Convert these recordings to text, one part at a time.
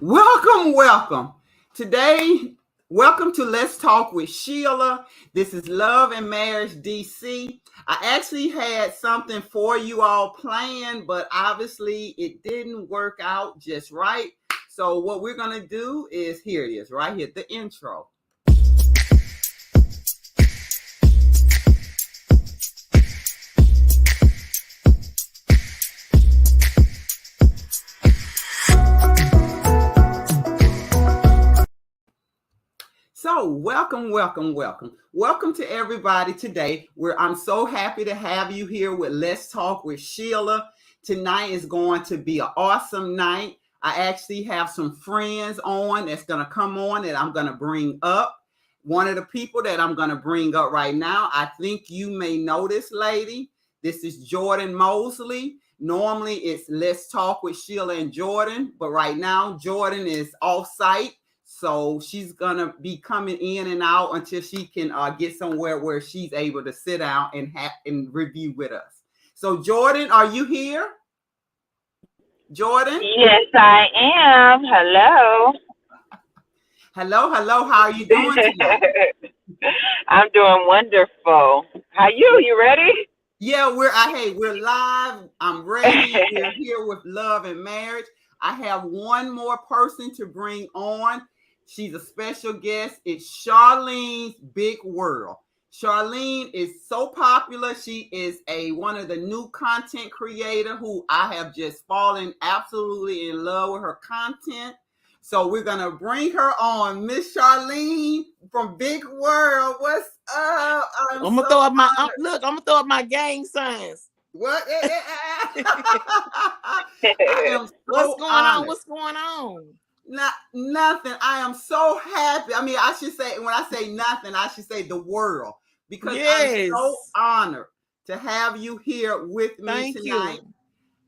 Welcome, welcome. Today, welcome to Let's Talk with Sheila. This is Love and Marriage DC. I actually had something for you all planned, but obviously it didn't work out just right. So, what we're going to do is here it is, right here, the intro. So, welcome, welcome, welcome. Welcome to everybody today. I'm so happy to have you here with Let's Talk with Sheila. Tonight is going to be an awesome night. I actually have some friends on that's going to come on that I'm going to bring up. One of the people that I'm going to bring up right now, I think you may know this lady. This is Jordan Mosley. Normally it's Let's Talk with Sheila and Jordan, but right now Jordan is off site. So she's going to be coming in and out until she can get somewhere where she's able to sit down and review with us. So Jordan, are you here? Jordan? Yes, I am. Hello. Hello. How are you doing tonight? I'm doing wonderful. How you? You ready? Yeah, we're live. I'm ready. We're here with Love and Marriage. I have one more person to bring on. She's a special guest. It's Charlene's Big World. Charlene is so popular. She is one of the new content creator who I have just fallen absolutely in love with her content. So we're gonna bring her on, Miss Charlene from Big World. What's up? I'm gonna throw up my gang signs. What? What's going on? Nothing. I am so happy. I mean, I should say, when I say nothing, I should say the world, because I'm so honored to have you here with me tonight. You.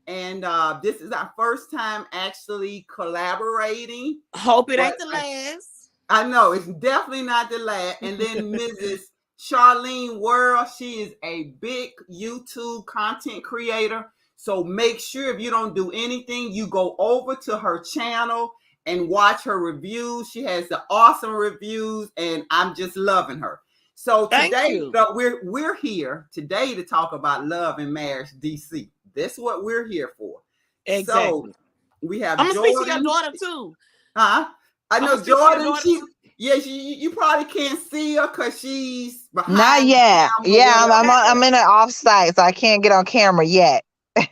And this is our first time actually collaborating. Hope it ain't the last. I know it's definitely not the last. And then Mrs. Charlene World, she is a big YouTube content creator. So make sure if you don't do anything, you go over to her channel and watch her reviews. She has the awesome reviews, and I'm just loving her. So today, we're here today to talk about Love and Marriage DC. That's what we're here for. Exactly. So we have. I'm gonna speak to your daughter too. Huh? I know Jordan. You probably can't see her because she's behind. Not yet. Yeah, I'm in an off-site, so I can't get on camera yet.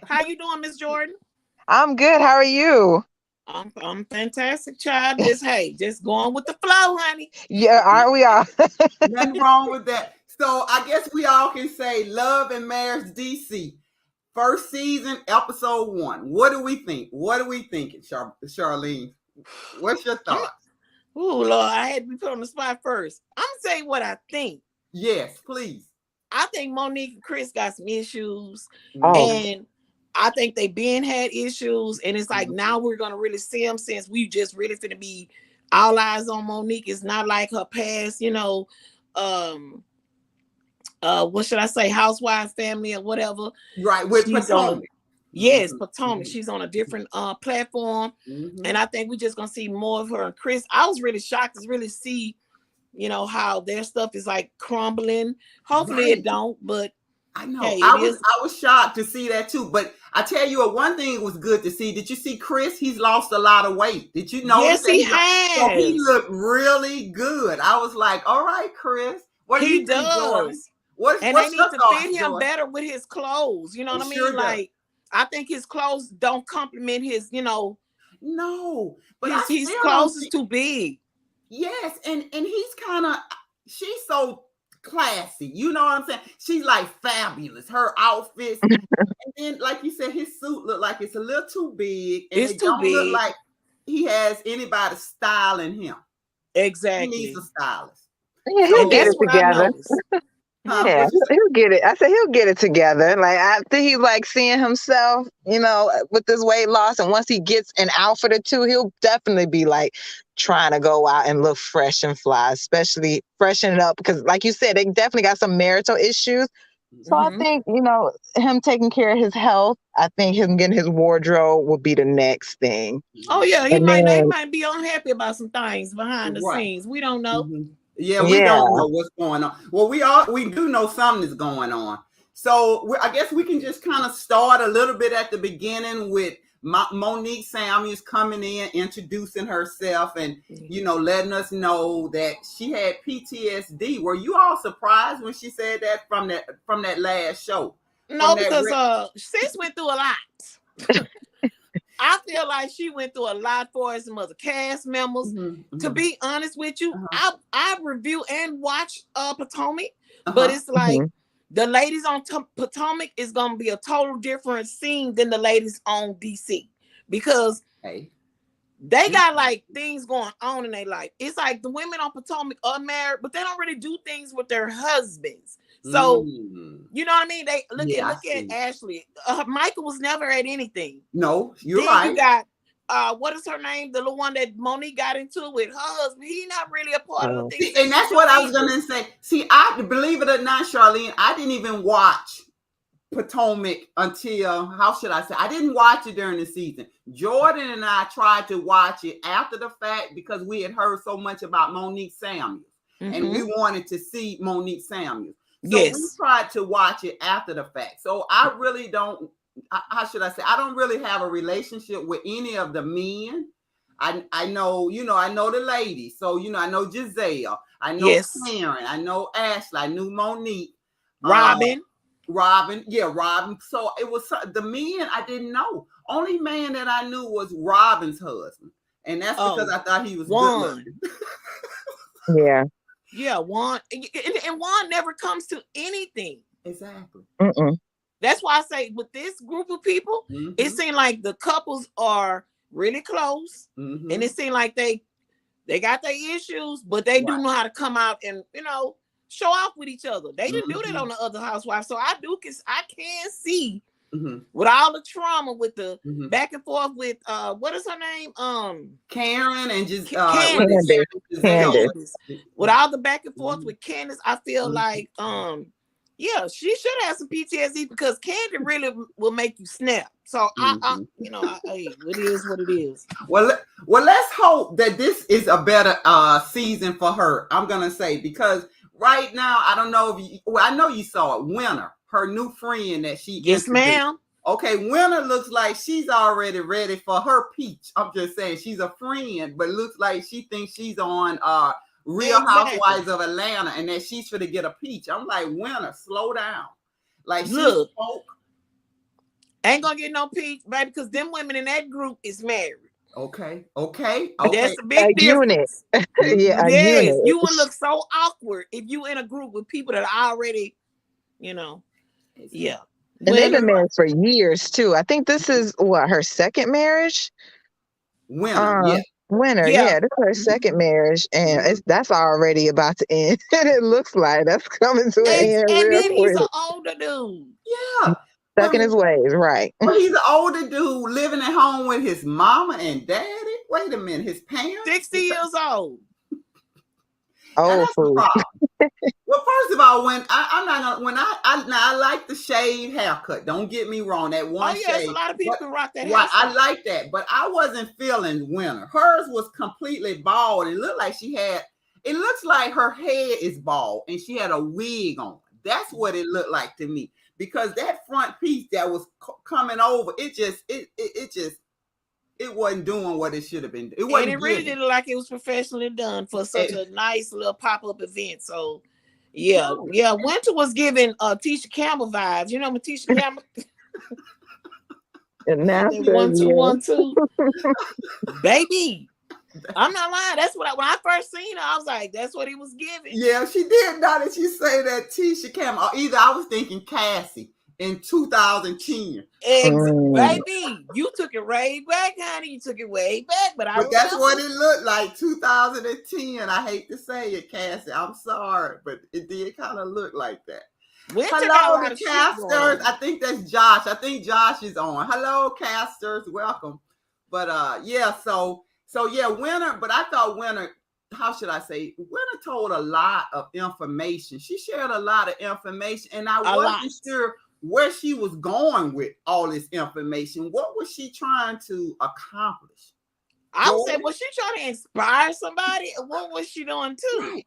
How you doing, Miss Jordan? I'm good. How are you? I'm fantastic, child. Just going with the flow, honey. Yeah, aren't we all? Nothing wrong with that. So I guess we all can say Love and Marriage DC. First season, episode 1. What do we think? What are we thinking, Charlene? What's your thoughts? Oh, Lord, I had to be put on the spot first. I'm gonna say what I think. Yes, please. I think Monique and Chris got some issues, and I think they had issues, and it's like now we're gonna really see them, since we just really finna be all eyes on Monique. It's not like her past, what should I say, housewife family or whatever. Right, with Potomac. Yes, Potomac. She's on a different platform. And I think we're just gonna see more of her and Chris. I was really shocked to really see, how their stuff is like crumbling. Hopefully it don't, but I know. I was shocked to see that too. But I tell you what, one thing was good to see. Did you see Chris? He's lost a lot of weight. Did you know? Yes, he has. So he looked really good. I was like, all right, Chris. What do you think, Jordan? And they need to fit him better with his clothes. You know what I mean? Sure, like, I think his clothes don't complement his, No, but his clothes is too big. Yes, and he's kind of, she's so classy. You know what I'm saying? She's like fabulous. Her outfits, and then like you said, his suit look like it's a little too big. And it's too big. Look like he has anybody's style in him. Exactly. He needs a stylist. Yeah, he'll get it together. Yeah, he'll get it. I said he'll get it together. Like, I think he's like seeing himself, with this weight loss. And once he gets an outfit or two, he'll definitely be like trying to go out and look fresh and fly, especially freshen it up. Because like you said, they definitely got some marital issues. So I think, him taking care of his health, I think him getting his wardrobe will be the next thing. Oh yeah, And they then- might be unhappy about some things behind the scenes. We don't know. Yeah, we don't know what's going on. Well, we do know something is going on. So I guess we can just kind of start a little bit at the beginning with Monique Samuels coming in, introducing herself, and letting us know that she had PTSD. Were you all surprised when she said that from that last show? No, because sis went through a lot. I feel like she went through a lot for some other cast members. To be honest with you, I review and watch Potomac, but it's like the ladies on Potomac is gonna be a total different scene than the ladies on DC, because they got like things going on in their life. It's like the women on Potomac are married, but they don't really do things with their husbands. So you know what I mean? They look at Ashley. Michael was never at anything. No, you're then right. You got what is her name? The little one that Monique got into with her husband. He's not really a part of the thing. And that's what I was gonna say. See, I believe it or not, Charlene, I didn't even watch Potomac until, how should I say? I didn't watch it during the season. Jordan and I tried to watch it after the fact because we had heard so much about Monique Samuels, and we wanted to see Monique Samuels. So we tried to watch it after the fact. So I really don't, how should I say? I don't really have a relationship with any of the men. I know, I know the ladies. So, I know Giselle. I know Karen. I know Ashley. I knew Monique. Robin. Robin. So it was the men I didn't know. Only man that I knew was Robin's husband. And that's because I thought he was Juan. Yeah. Yeah, Juan. And Juan never comes to anything. Exactly. That's why I say with this group of people, it seemed like the couples are really close. And it seemed like they got their issues, but they do know how to come out and, show off with each other. They didn't do that on the other housewives. So I can see with all the trauma with the back and forth with what is her name? Karen and just Candace. With all the back and forth with Candace, I feel like she should have some PTSD because Candy really will make you snap. So it is what it is. Well, let's hope that this is a better season for her. I'm gonna say, because right now I don't know if I know you saw it. Winter, her new friend that she introduced. Ma'am. Okay, Winter looks like she's already ready for her peach. I'm just saying she's a friend, but looks like she thinks she's on Real Housewives of Atlanta and that she's gonna get a peach. I'm like, Winter, slow down. Like, look, ain't gonna get no peach, baby, because them women in that group is married. Okay. That's a big difference. Unit. Yes, you would look so awkward if you in a group with people that are already, And they've been married for years too. I think this is her second marriage. Winter, Winter, this is her second marriage, and that's already about to end. It looks like that's coming to an end. And then he's quick. an older dude. Yeah. Stuck in his ways, right? Well, he's an older dude living at home with his mama and daddy. Wait a minute, his parents? 60 years old. Old food. Well, first of all, when I like the shade haircut. Don't get me wrong, that one shade. A lot of people can rock that. I like that, but I wasn't feeling Winter. Hers was completely bald. It looked like it looks like her head is bald and she had a wig on. That's what it looked like to me, because that front piece that was coming over, it wasn't doing what it should have been. It wasn't. And it really didn't look like it was professionally done for such a nice little pop-up event. So, Winter was giving Tisha Campbell vibes. You know, Tisha Campbell. And now 1, 2, 1, 2. Baby, I'm not lying. That's what when I first seen her, I was like, that's what he was giving. Yeah, she did. Now that you say that, Tisha Campbell, either I was thinking Cassie in 2010. Baby, you took it way back, honey. You took it way back, but that's what it looked like, 2010. I hate to say it, Cassie. I'm sorry, but it did kind of look like that. Hello, the casters. I think that's Josh. I think Josh is on. Hello, casters. Welcome. But Winter. But I thought Winter, how should I say, Winter told a lot of information. She shared a lot of information, and I wasn't sure where she was going with all this information. What was she trying to accomplish? I would say, was she trying to inspire somebody? What was she doing too? Right.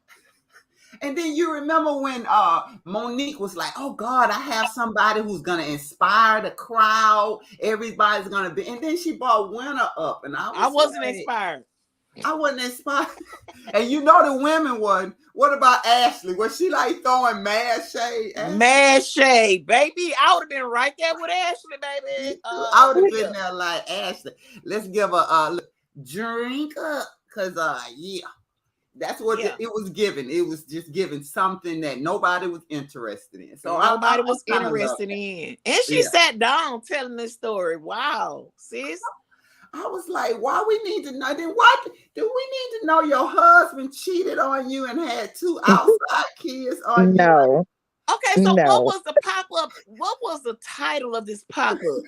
And then you remember when Monique was like, "Oh God, I have somebody who's gonna inspire the crowd. Everybody's gonna be." And then she brought Winter up, and I wasn't inspired. I wasn't inspired. And you know the women wasn't. What about Ashley? Was she like throwing mad shade? Mad shade, baby. I would have been right there with Ashley, baby. I would have been there like, Ashley, let's give her a drink up, cause that's what it was giving. It was just giving something that nobody was interested in. So nobody was interested in. And she sat down telling this story. Wow, sis. I was like, why we need to know? Then why do we need to know your husband cheated on you and had 2 outside kids on you? No. Okay, so what was the pop-up? What was the title of this pop-up?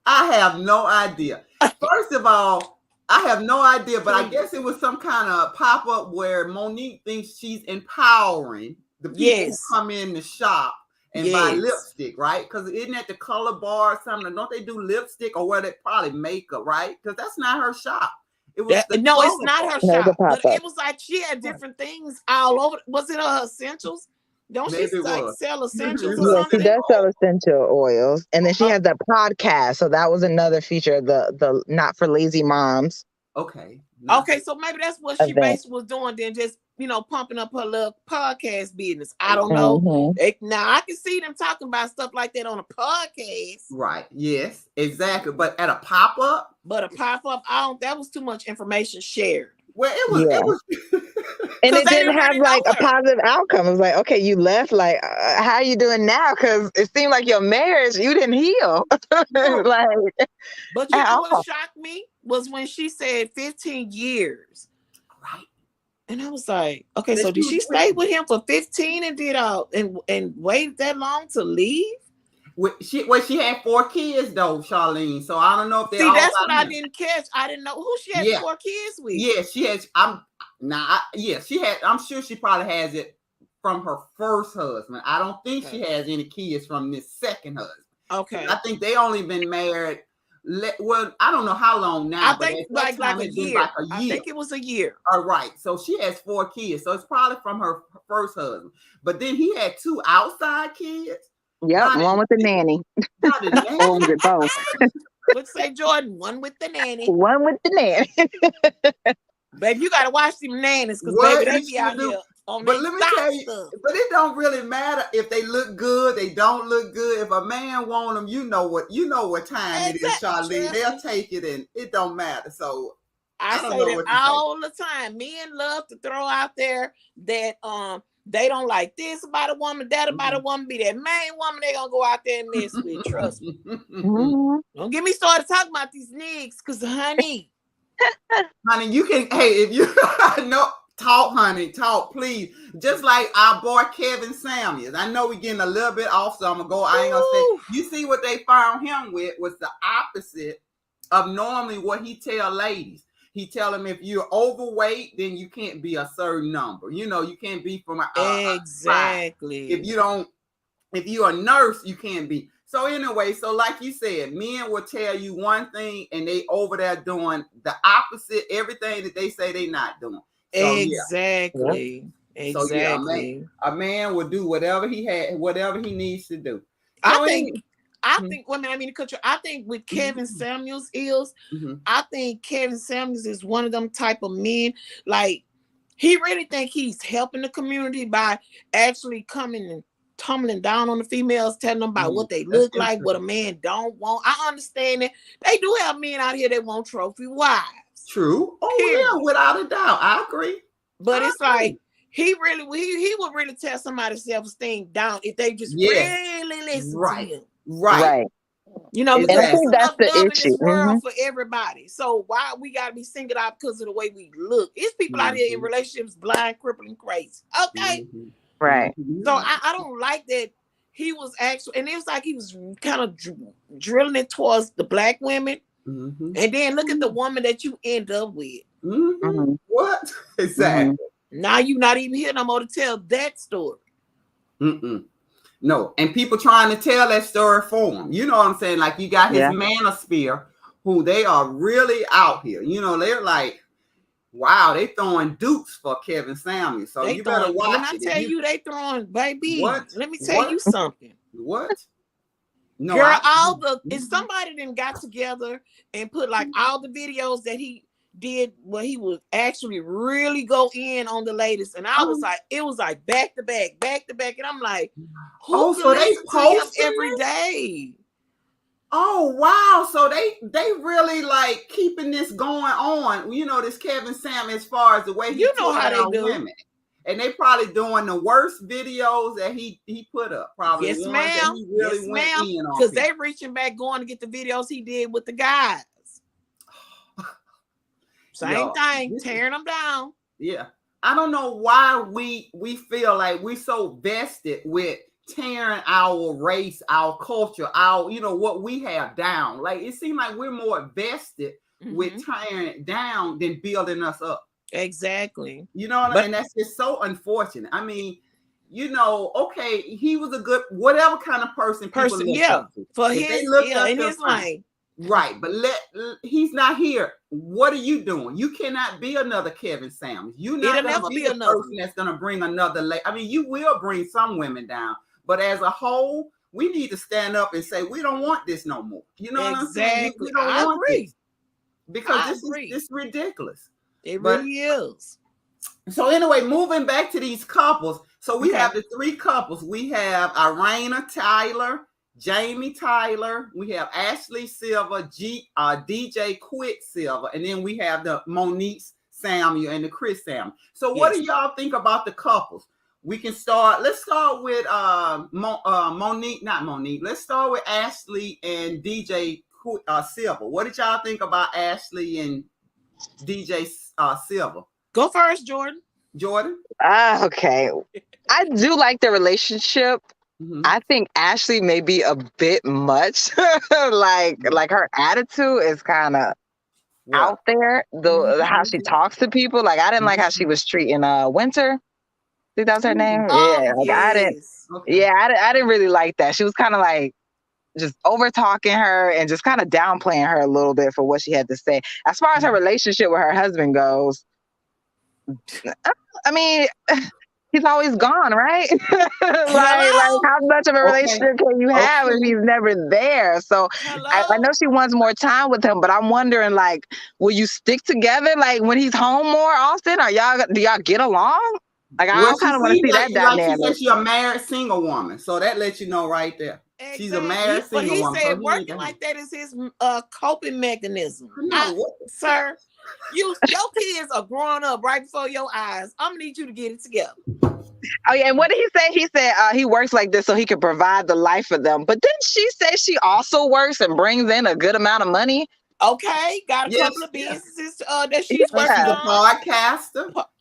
I have no idea. First of all, I have no idea, but I guess it was some kind of pop-up where Monique thinks she's empowering the people who come in the shop and buy lipstick, right? Because isn't that the color bar or something? Don't they do lipstick, or where they probably makeup, right? Because that's not her shop. It was it's not her shop. But it was like she had different things all over. Was it her essentials? Don't she sell essentials? Yeah, she does sell essential oils, and then she has that podcast. So that was another feature of the Not for Lazy Moms. Okay. Okay, so maybe that's what she basically was doing. Then just pumping up her little podcast business. I don't know. Now I can see them talking about stuff like that on a podcast. Right. Yes. Exactly. But at a pop up. That was too much information shared. Well, it was. Yeah. It was. And it didn't have like a positive outcome. It was like, okay, you left. Like, how are you doing now? Because it seemed like your marriage, you didn't heal. But you know what shocked me was when she said 15 years. Right. And I was like, okay, so did she stay with him for 15 and did and wait that long to leave? She had 4 kids though, Charlene. So I don't know if they. See, that's what I didn't catch. I didn't know who she had 4 kids with. Yeah, she has. She had. I'm sure she probably has it from her first husband. I don't think she has any kids from this second husband. Okay. I think they only been married. Well, I don't know how long now. I think like a year. I think it was a year. All right. So she has 4 kids. So it's probably from her first husband. But then he had 2 outside kids. Yep, one with the nanny. One with both. Would say Jordan, one with the nanny. One with the nanny. Baby, you gotta watch them nannies because baby, they be out here on but let me tell you, but it don't really matter if they look good, they don't look good. If a man want them, you know what time it is, Charlene. They'll take it, and it don't matter. So I say that all the time. Men love to throw out there that they don't like this about a woman, that about a woman, be that main woman they gonna go out there and mess with. Trust me. Don't get me started talking about these niggas, cause honey, you can. Hey, if you talk, please. Just like our boy Kevin Samuels. I know we're getting a little bit off, so I'm gonna go. I ain't gonna say. You see what they found him with was the opposite of normally what he tell ladies. He tell them if you're overweight, then you can't be a certain number. You can't be from exactly. If you're a nurse, you can't be. So anyway, so like you said, men will tell you one thing and they over there doing the opposite, everything that they say they not doing. So, exactly. So, a man will do whatever he needs to do. So I think with Kevin Samuels I think Kevin Samuels is one of them type of men. Like, he really think he's helping the community by actually coming and tumbling down on the females, telling them about what they look like, what a man don't want. I understand it. They do have men out here that want trophy wives. True. Oh yeah, without a doubt. I agree. But like he would really tear somebody's self-esteem down if they just really listen to him. Right. Because I think that's the issue. In this world for everybody. So why we gotta be singled out because of the way we look? It's people out here in relationships blind, crippling, crazy. Okay. Right. So I don't like that he was actually, and it was like he was kind of drilling it towards the black women. And then look at the woman that you end up with. What? Exactly. Now you're not even here no more to tell that story. No, and people trying to tell that story for him. You know what I'm saying? Like you got his manosphere, who they are really out here. You know, they're like, wow, they throwing dukes for Kevin Samuels. So you better watch when I tell you they throwing, baby, let me tell you something. What? No, girl, if somebody then got together and put like all the videos that he did where he would actually really go in on the latest, and I was like, it was like back to back, and I'm like, so they post every day. Oh wow! So they really like keeping this going on. You know, this Kevin Samuels, as far as the way he how they do women. And they probably doing the worst videos that he put up. Probably yes, ma'am. He really went in on because they reaching back going to get the videos he did with the guys. Same thing, tearing them down. Yeah, I don't know why we feel like we're so vested with tearing our race, our culture, our what we have down. Like it seems like we're more vested with tearing it down than building us up. Exactly. You know, and that's just so unfortunate. I mean, okay, he was a good whatever kind of person. For in his life. Right, but he's not here. What are you doing? You cannot be another Kevin Samuels. You're not going to be a person that's going to bring another. I mean, you will bring some women down, but as a whole, we need to stand up and say we don't want this no more. You know what I'm saying? We don't want this because this is ridiculous. It really is. So anyway, moving back to these couples. So we have the three couples. We have Irena Tyler, Jamie Tyler. We have Ashley Silver, DJ Quicksilver, and then we have the Monique Samuel and the Chris Samuel. So what do y'all think about the couples? We can start. Let's start with Monique, not Monique. Let's start with Ashley and DJ Silver. What did y'all think about Ashley and DJ Silver? Go first, Jordan. Okay. I do like the relationship. I think Ashley may be a bit much. like her attitude is kind of out there. How she talks to people. Like I didn't like how she was treating Winter. I think that was her name. I didn't. Okay. Yeah, I didn't really like that. She was kind of like just over talking her and just kind of downplaying her a little bit for what she had to say. As far as her relationship with her husband goes, I mean, he's always gone, right? like how much of a relationship can you have if he's never there? So I know she wants more time with him, but I'm wondering, like, will you stick together like when he's home more often? Do y'all get along? Like, I kind of want to see that dynamic. She said she's a married single woman, so that lets you know right there. Exactly. She's a married single woman. But he said working like that is his coping mechanism. Sir, your kids are growing up right before your eyes. I'm gonna need you to get it together. Oh yeah, and what did he say? He said he works like this so he can provide the life for them. But didn't she say she also works and brings in a good amount of money? Okay, got a couple of businesses that she's working on.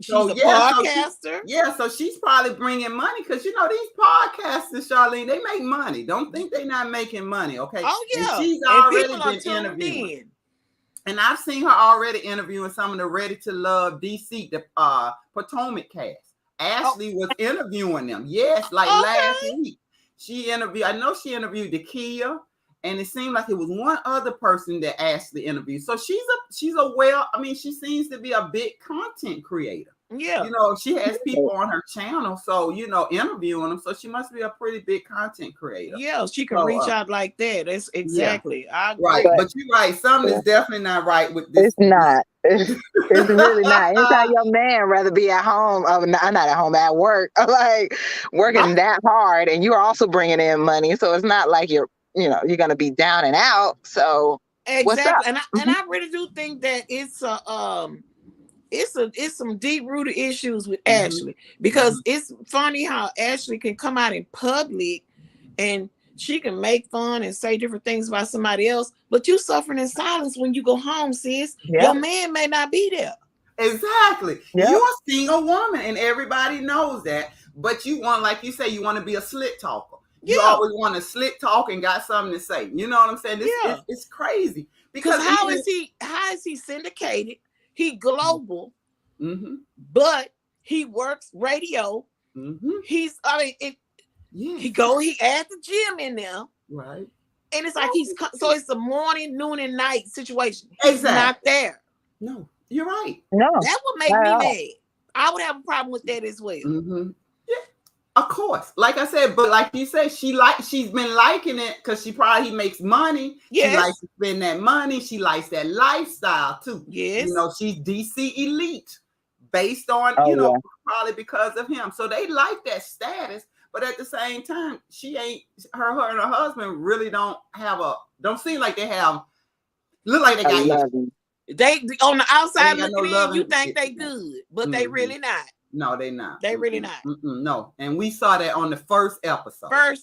She's a podcaster. So she's probably bringing money because these podcasters, Charlene, they make money. Don't think they're not making money, okay? Oh yeah, and she's already been interviewing. And I've seen her already interviewing some of the Ready to Love DC, the Potomac cast. Ashley was interviewing them. Yes, last week. She interviewed, I know she interviewed Dakia, and it seemed like it was one other person that Ashley interviewed. So she seems to be a big content creator. Yeah. She has people on her channel, so interviewing them. So she must be a pretty big content creator. Yeah, she can reach out like that. That's exactly. Yeah. Right, but you're right. Something is definitely not right with this. It's not. It's really not. Anytime your man rather be at home, not at home, at work, like working that hard, and you're also bringing in money. So it's not like you're going to be down and out. So what's up? And I really do think that it's some deep-rooted issues with Ashley, because it's funny how Ashley can come out in public and she can make fun and say different things about somebody else, but you suffering in silence when you go home, sis. Yep. Your man may not be there. Exactly. Yep. You're a single woman and everybody knows that, but you want, like you say, you want to be a slick talker. You always want to slick talk and got something to say. You know what I'm saying? It's crazy. Because how is he syndicated? he global, but he works radio. He adds the gym in there. Right. And it's like so it's a morning, noon, and night situation. Exactly. He's not there. No, you're right. No. That would make me mad. I would have a problem with that as well. Yeah, of course. Like I said, but like you said, she's been liking it because she probably makes money. Yes. She likes to spend that money. She likes that lifestyle too. Yes. You know, she's DC elite based on, probably because of him. So they like that status. But at the same time, she ain't her and her husband really don't seem like they have look like they got they on the outside looking in, you think they good, but they really not. No, they not. They really not. No, and we saw that on the first episode. And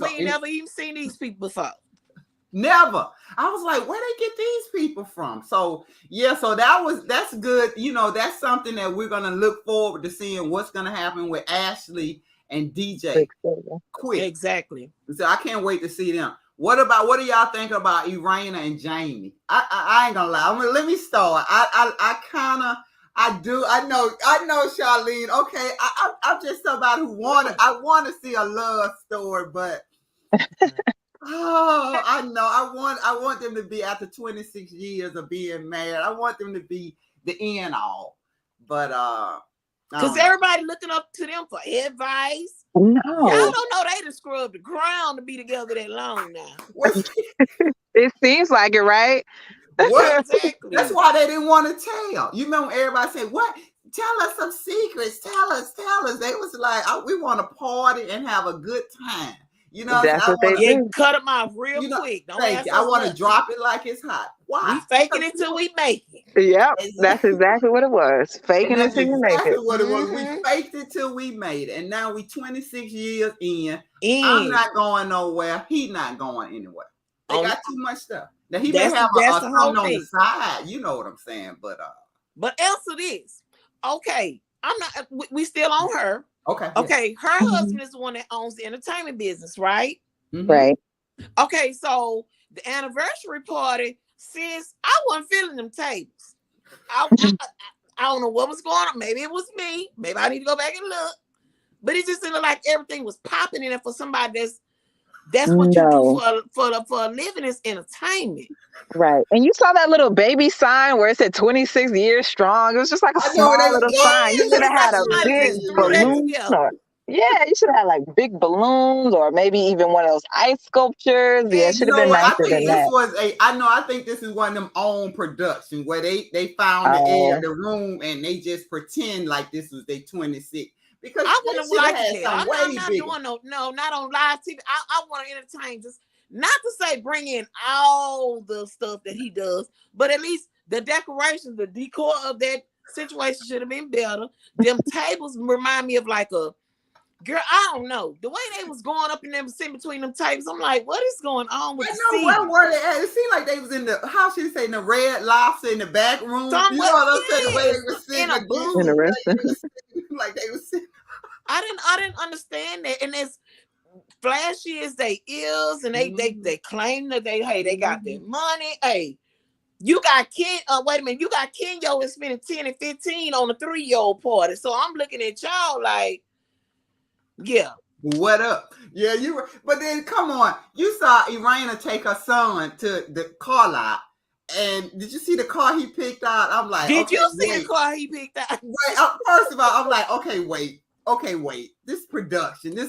we ain't never even seen these people before. Never. I was like, where they get these people from? So yeah, so that's good. You know, that's something that we're gonna look forward to seeing what's gonna happen with Ashley and DJ. Quick. Exactly. So I can't wait to see them. What do y'all think about Irina and Jamie? I ain't gonna lie. Let me start. I know Charlene. Okay, I'm just somebody who I want to see a love story, but I know I want them to be after 26 years of being married. I want them to be the end all, but because everybody looking up to them for advice. No, y'all don't know they just scrubbed the ground to be together that long now. It seems like it, right? Exactly. That's why they didn't want to tell. You remember everybody said, "What? Tell us some secrets. Tell us." They was like, "We want to party and have a good time." You know, that's what they do. Cut them off real quick. Don't ask I want to drop it like it's hot. Why? We faking it till we make it. Yep, that's exactly what it was. Faking it till you make it. What it was. We faked it till we made it, and now we 26 years in. I'm not going nowhere. He's not going anywhere. They got too much stuff. Now he may have something on the side. You know what I'm saying? But answer this. Okay, I'm not. We still on her. Okay. Okay, her husband is the one that owns the entertainment business, right? Right. Okay, so the anniversary party, sis, I wasn't feeling them tables. I don't know what was going on. Maybe it was me. Maybe I need to go back and look. But it just didn't look like everything was popping in it for somebody that's what you do for a living is entertainment. Right. And you saw that little baby sign where it said 26 years strong. It was just like a small little sign. You should have had a big balloon. Yeah, you should have had like big balloons or maybe even one of those ice sculptures. Yeah, it should have been nicer than that. I think this is one of them own production where they found the room and they just pretend like this was their 26. Because I wouldn't like it. I'm not doing not on live TV. I want to entertain. Just not to say bring in all the stuff that he does, but at least the decorations, the decor of that situation should have been better. Them tables remind me of like a girl. I don't know the way they was going up in them sitting between them tables. I'm like, what is going on with the seat? Where were they at? It seemed like they was in the how should you say in the Red Lobster in the back room. You know what I'm saying? The way they were sitting in a booth. Like they was sitting. I didn't understand that, and as flashy as they is, and they claim that they got their money. Hey, you got wait a minute, you got Kenyo is spending 10 and 15 on a 3-year-old party. So I'm looking at y'all like, yeah. What up? Yeah, you were, but then come on, you saw Irina take her son to the car lot. And did you see the car he picked out? I'm like, did you see the car he picked out? Wait, first of all, I'm like, okay, wait. This is production. There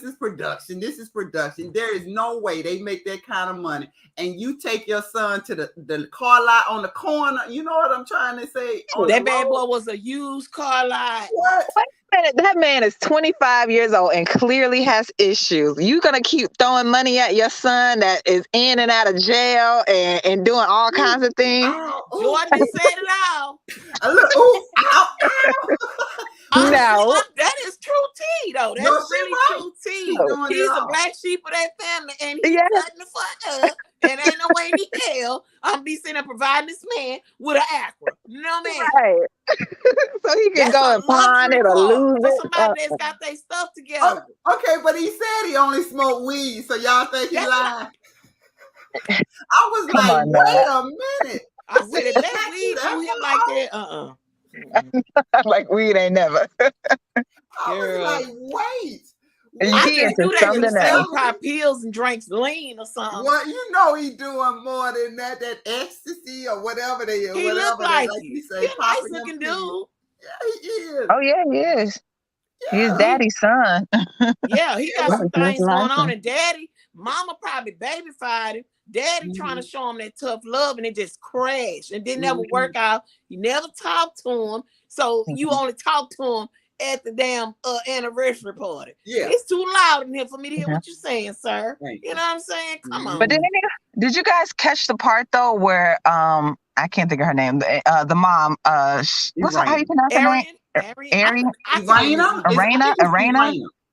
is no way they make that kind of money. And you take your son to the car lot on the corner. You know what I'm trying to say? That bad boy was a used car lot. What? Wait a minute. That man is 25 years old and clearly has issues. You gonna keep throwing money at your son that is in and out of jail and doing all kinds of things? Jordan said it all. Look, No, that is true tea, though. That's really true tea. He's a black sheep of that family, and he's cutting the fuck up. And ain't no way in hell I'm be sitting there providing this man with an Acura. You know what I mean? Right. So he can go and pawn it or lose it. Somebody that's got their stuff together. Okay, but he said he only smoked weed, so y'all think he lied? I was like, wait a minute. I said, if that weed do him like that, Like weed ain't never. I was like, wait. I I just do that something himself. else. He probably pills and drinks lean or something. Well, you know he doing more than that ecstasy or whatever they He look like you. He a nice looking dude. Yeah, he is. Oh yeah, he is. Yeah, He's daddy's son. Yeah, he got some Looks things going like on. him. And daddy, mama probably babyfied him. Daddy trying to show him that tough love, and it just crashed and didn't ever work out. You never talked to him, so you only talk to him at the damn anniversary party. Yeah, It's too loud in here for me to hear what you're saying, sir. Right. You know what I'm saying? Come on. But did you guys catch the part though where I can't think of her name, the mom, what's how you pronounce her name? Arena. I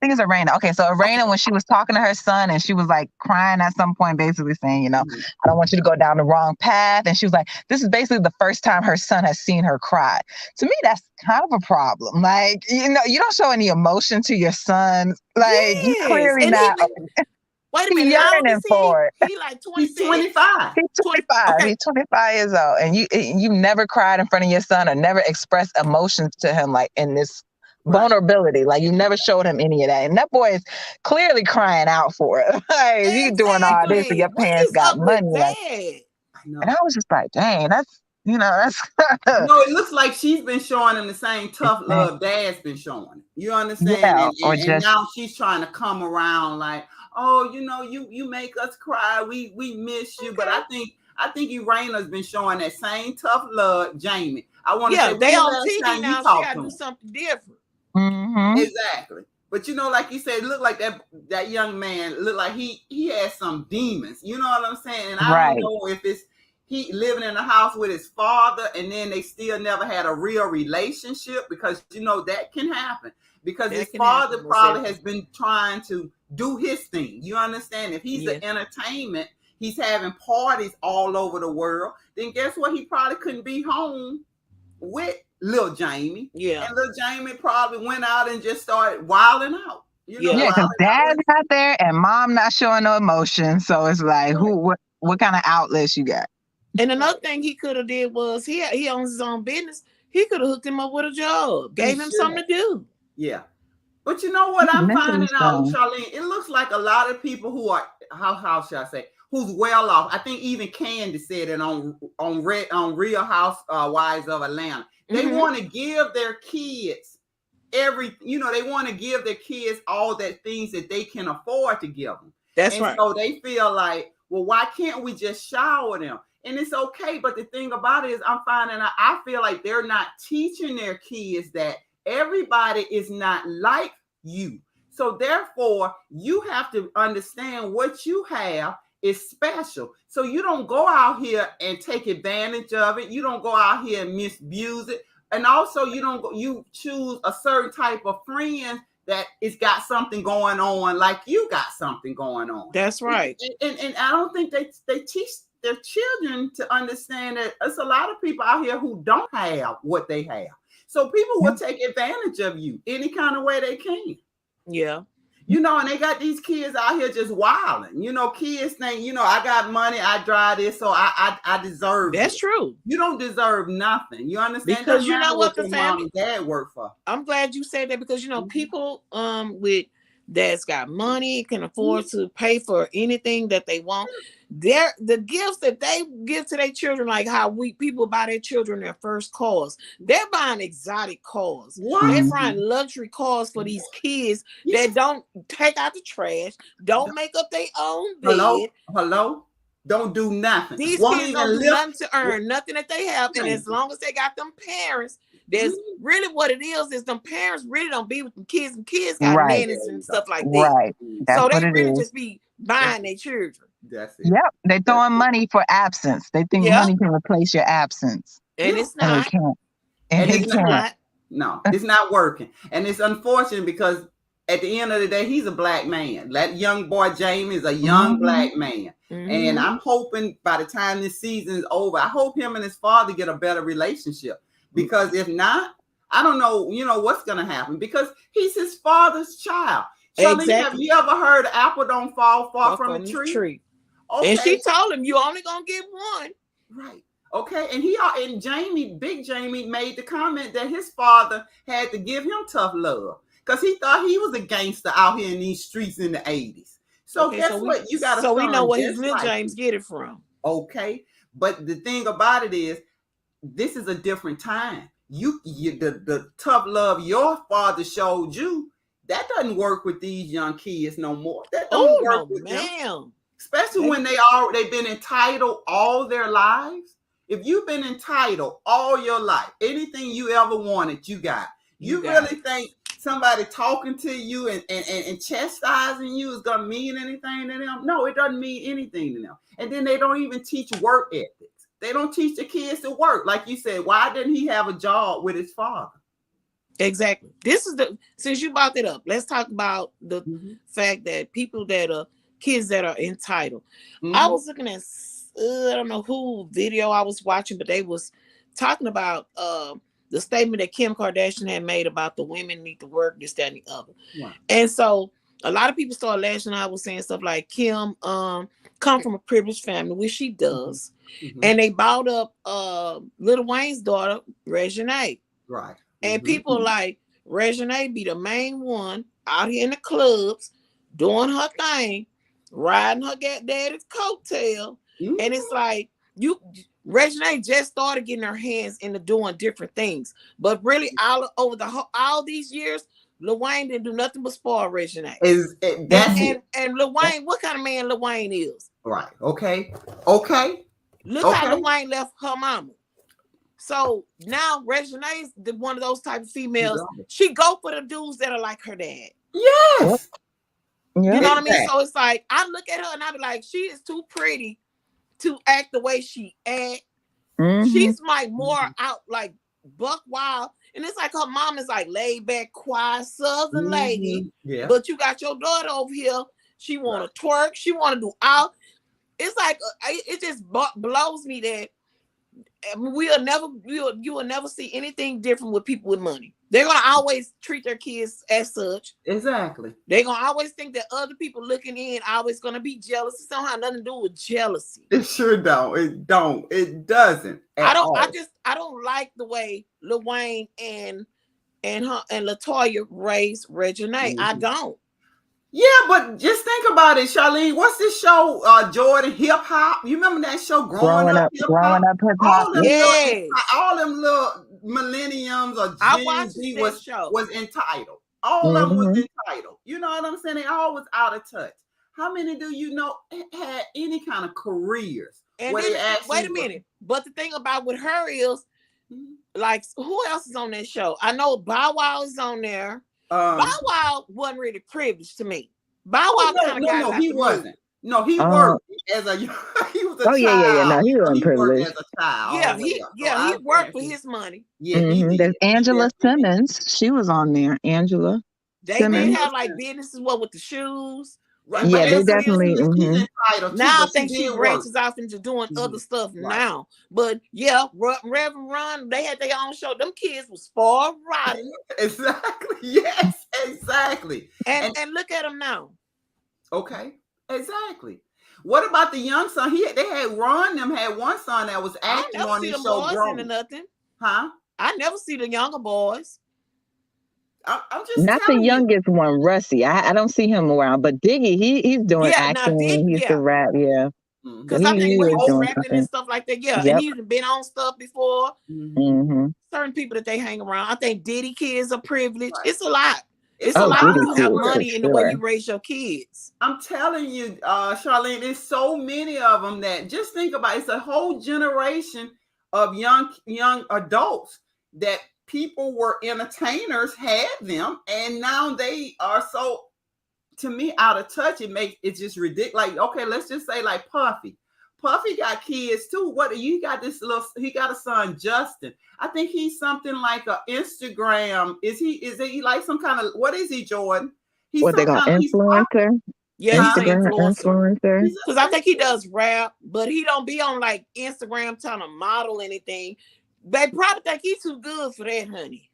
think it's Arena. Okay, so Arena, when she was talking to her son and she was like crying at some point, basically saying, you know, I don't want you to go down the wrong path. And she was like, this is basically the first time her son has seen her cry. To me, that's kind of a problem. Like, you know, you don't show any emotion to your son. Like, you clearly not. Wait a minute, yearning for it. He like 26? He's 25. He's 25. Okay. He's 25 years old. And you never cried in front of your son or never expressed emotions to him like in this vulnerability. Like you never showed him any of that. And that boy is clearly crying out for it. Like you doing all this and your parents got money. Like, and I was just like, dang, that's that's no, it looks like she's been showing him the same tough love dad's been showing. You understand? Yeah, and now she's trying to come around like, oh, you make us cry. We miss you. But I think Irana's been showing that same tough love, Jamie. I want to say they on TV now. She gotta do something different. Mm-hmm. Exactly. But like you said, it looked like that young man looked like he had some demons. You know what I'm saying? And I don't know if it's he living in a house with his father and then they still never had a real relationship, because that can happen. Because his father probably has been trying to do his thing. You understand? If he's the entertainment, he's having parties all over the world, then guess what? He probably couldn't be home with Lil Jamie. Yeah. And Lil Jamie probably went out and just started wilding out. Because dad's not there and mom not showing no emotion. So it's like, what kind of outlets you got? And another thing he could have did was he owns his own business. He could have hooked him up with a job, gave him something to do. Yeah. But you know what I'm finding out, Charlene? It looks like a lot of people who are, how should I say, who's well off. I think even Candy said it on Real Housewives of Atlanta. They want to give their kids they want to give their kids all that things that they can afford to give them. That's right. So they feel like, well, why can't we just shower them? And it's okay. But the thing about it is I feel like they're not teaching their kids that everybody is not like you. So therefore, you have to understand what you have is special. So you don't go out here and take advantage of it. You don't go out here and misuse it. And also you choose a certain type of friends that it's got something going on like you got something going on. That's right. And I don't think they teach their children to understand that there's a lot of people out here who don't have what they have. So people will take advantage of you any kind of way they can. Yeah. And they got these kids out here just wilding. Kids think, I got money, I drive this, so I deserve That's it. True. You don't deserve nothing. You understand? Because you know what the family mom and dad work for. I'm glad you said that, because people with that's got money can afford to pay for anything that they want. The gifts that they give to their children, like how people buy their children their first cars, they're buying exotic cars. They're buying luxury cars for these kids that don't take out the trash, don't make up their own bed. Hello? Don't do nothing. These kids don't do nothing to earn nothing that they have. And as long as they got them parents, there's really what it is them parents really don't be with them kids, and kids got nannies and stuff like that. Right. So they really just be buying their children. That's it. Yep. They're throwing money for absence. They think money can replace your absence. And it's not. And it can't. And it's not. No, it's not working. And it's unfortunate because at the end of the day, he's a black man. That young boy, Jamie, is a young black man. And I'm hoping by the time this season is over, I hope him and his father get a better relationship. Because if not, I don't know, what's going to happen. Because he's his father's child. Charlene, have you ever heard apple don't fall far from the tree? Okay. And she told him, you only going to get one. Right. Okay, and Jamie, Big Jamie, made the comment that his father had to give him tough love because he thought he was a gangster out here in these streets in the 80s. So Okay, guess what? You got a so we know son where his just little like James you. get it from. Okay, but the thing about it is, this is a different time. The tough love your father showed you, that doesn't work with these young kids no more. That don't work with them. Especially when they've been entitled all their lives. If you've been entitled all your life, anything you ever wanted, you got. You really think somebody talking to you and chastising you is gonna mean anything to them? No, it doesn't mean anything to them. And then they don't even teach work ethics. They don't teach the kids to work. Like you said, why didn't he have a job with his father? Exactly. Since you brought that up, let's talk about the fact that people that are kids that are entitled. I was looking at I don't know who video I was watching, but they was talking about the statement that Kim Kardashian had made about the women need to work, this, that, and the other. Wow. And so a lot of people started lashing out, was saying stuff like Kim come from a privileged family, which she does. And they brought up Lil Wayne's daughter, Reginae. Right. And people like Reginae be the main one out here in the clubs doing her thing, riding her daddy's coattail. And it's like Reginae just started getting her hands into doing different things. But really all these years, Lil Wayne didn't do nothing but spoil Reginae. And Lil Wayne, what kind of man Lil Wayne is? Right. Okay. Look how Lil Wayne left her mama. So now Reginae's one of those type of females. She go for the dudes that are like her dad. Yes. You know what I mean? So it's like I look at her and I be like, she is too pretty to act the way she act. She's like more out like buck wild. And it's like her mom is like laid back, quiet, southern lady. Yeah. But you got your daughter over here. She want to twerk. She want to do out. It's like it just blows me that you will never see anything different with people with money. They're gonna always treat their kids as such. Exactly. They're gonna always think that other people looking in always gonna be jealous. It don't have nothing to do with jealousy. It sure don't. It don't. It doesn't. I don't like the way Lil Wayne and LaToya raised Reginae. I don't. Yeah, but just think about it, Charlene. What's this show, Jordan Hip Hop? You remember that show, Growing Up Hip Hop? All them little millenniums or Gen Z was entitled. All of them was entitled. You know what I'm saying? They all was out of touch. How many do you know had any kind of careers? And then, wait a minute. But the thing about with her is, like, who else is on that show? I know Bow Wow is on there. Bow Wow wasn't really privileged to me. Bow Wow kind of guy. No, he wasn't. No, he worked as a. He was a child. Yeah. No, he wasn't privileged. As a child. He worked for his money. Yeah, he did. There's Angela Simmons. She was on there. Angela. They did have like businesses with the shoes. Right. Yeah, they definitely. Now I think she branches off into doing other stuff now. But yeah, Reverend Ron, they had their own show. Them kids was spoiled rotten. Exactly. Yes, exactly. And look at them now. Okay, exactly. What about the young son? They had Ron. Them had one son that was acting on this show. Boys nothing. Huh? I never see the younger boys. I'm just not the youngest one, Russie. I don't see him around, but Diggy, he's doing acting. He used to rap, because I think when he was rapping and stuff like that, and he's been on stuff before. Certain people that they hang around, I think Diddy kids are privileged. Right. It's a lot. It's a lot when you have money in the way you raise your kids. I'm telling you, Charlene, there's so many of them that just think about it. It's a whole generation of young adults that people were entertainers, had them, and now they are so, to me, out of touch. It's just ridiculous. Like, okay, let's just say like Puffy got kids too. What you got he got a son, Justin. I think he's something like a Instagram. Is he like some kind of, what is he, Jordan? He's what they call influencer. Yeah, he's an influencer. Because I think he does rap, but he don't be on like Instagram trying to model anything. They probably think he's too good for that, honey.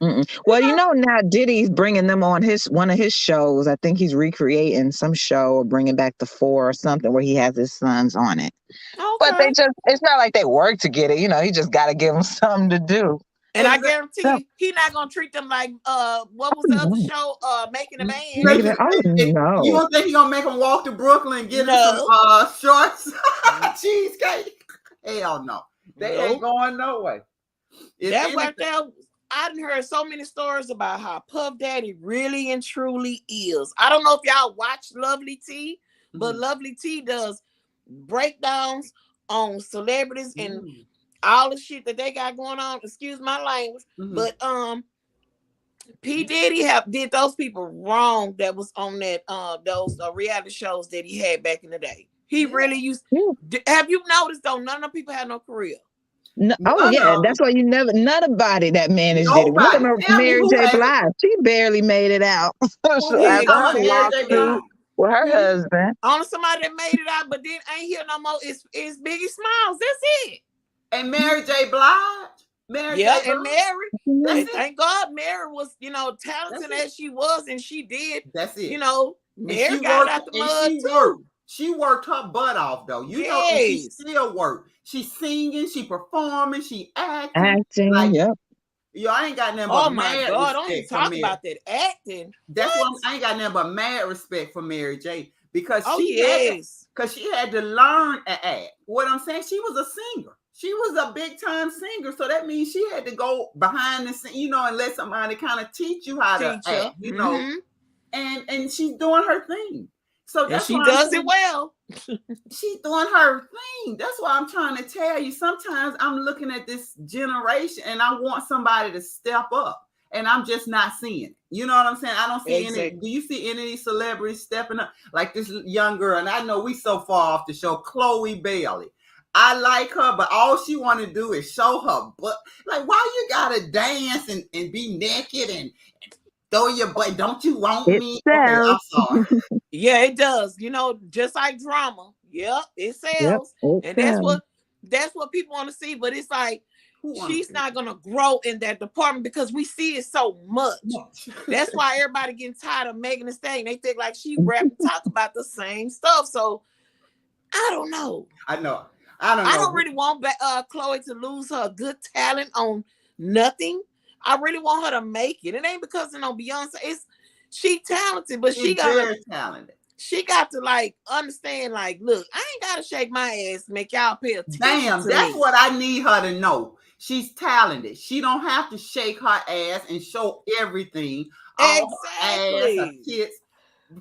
Well, now Diddy's bringing them on one of his shows. I think he's recreating some show or bringing back the 4 or something where he has his sons on it. Okay. But it's not like they work to get it. He just got to give them something to do. And I guarantee you, he's not gonna treat them like what was the other show? Making a Man. No. You don't think he's gonna make them walk to Brooklyn and get them some shorts, cheesecake? Hell no, they ain't going no way. That's why I done heard so many stories about how Puff Daddy really and truly is. I don't know if y'all watch Lovely T, but Lovely T does breakdowns on celebrities and all the shit that they got going on. Excuse my language, but P. Diddy did those people wrong that was on that those reality shows that he had back in the day. He really used. Have you noticed though? None of the people had no career. No, that's why you never nobody that managed Diddy. Look at Mary J. Blige. She barely made it out. With her husband. Only somebody that made it out, but then ain't here no more. It's Biggie Smalls. That's it. And Mary J. Blige. Mary. And thank God Mary was, talented as she was, and she did. That's it. Mary got out the mud too. She worked her butt off though. And she still worked. She's singing, she performing, she acting. Yep. Yo, I ain't got nothing but mad God, don't even talk about that acting. That's why I ain't got nothing but mad respect for Mary J. Because she had to learn to act. What I'm saying, she was a singer. She was a big time singer, so that means she had to go behind the scene, and let somebody kind of teach you how to act, and she's doing her thing. So that's she does it well. She's doing her thing. That's why I'm trying to tell you. Sometimes I'm looking at this generation and I want somebody to step up, and I'm just not seeing it. You know what I'm saying? I don't see any. Do you see any of these celebrities stepping up like this young girl? And I know we so far off the show, Chloe Bailey. I like her, but all she want to do is show her butt. Like, why you gotta dance and be naked and throw your butt? Don't you want me? Okay, I'm sorry. Yeah, it does. Just like drama. Yep, it sells. That's what people want to see. But it's like she's not gonna grow in that department because we see it so much. That's why everybody getting tired of Megan Thee Stallion. They think like she rap and talk about the same stuff. So I don't know. I don't really want Chloe to lose her good talent on nothing. I really want her to make it. It ain't because of no Beyonce. She talented, but she got talented. She got to understand. Look, I ain't gotta shake my ass, make y'all pay attention. Damn, that's what I need her to know. She's talented. She don't have to shake her ass and show everything. Exactly. Her kids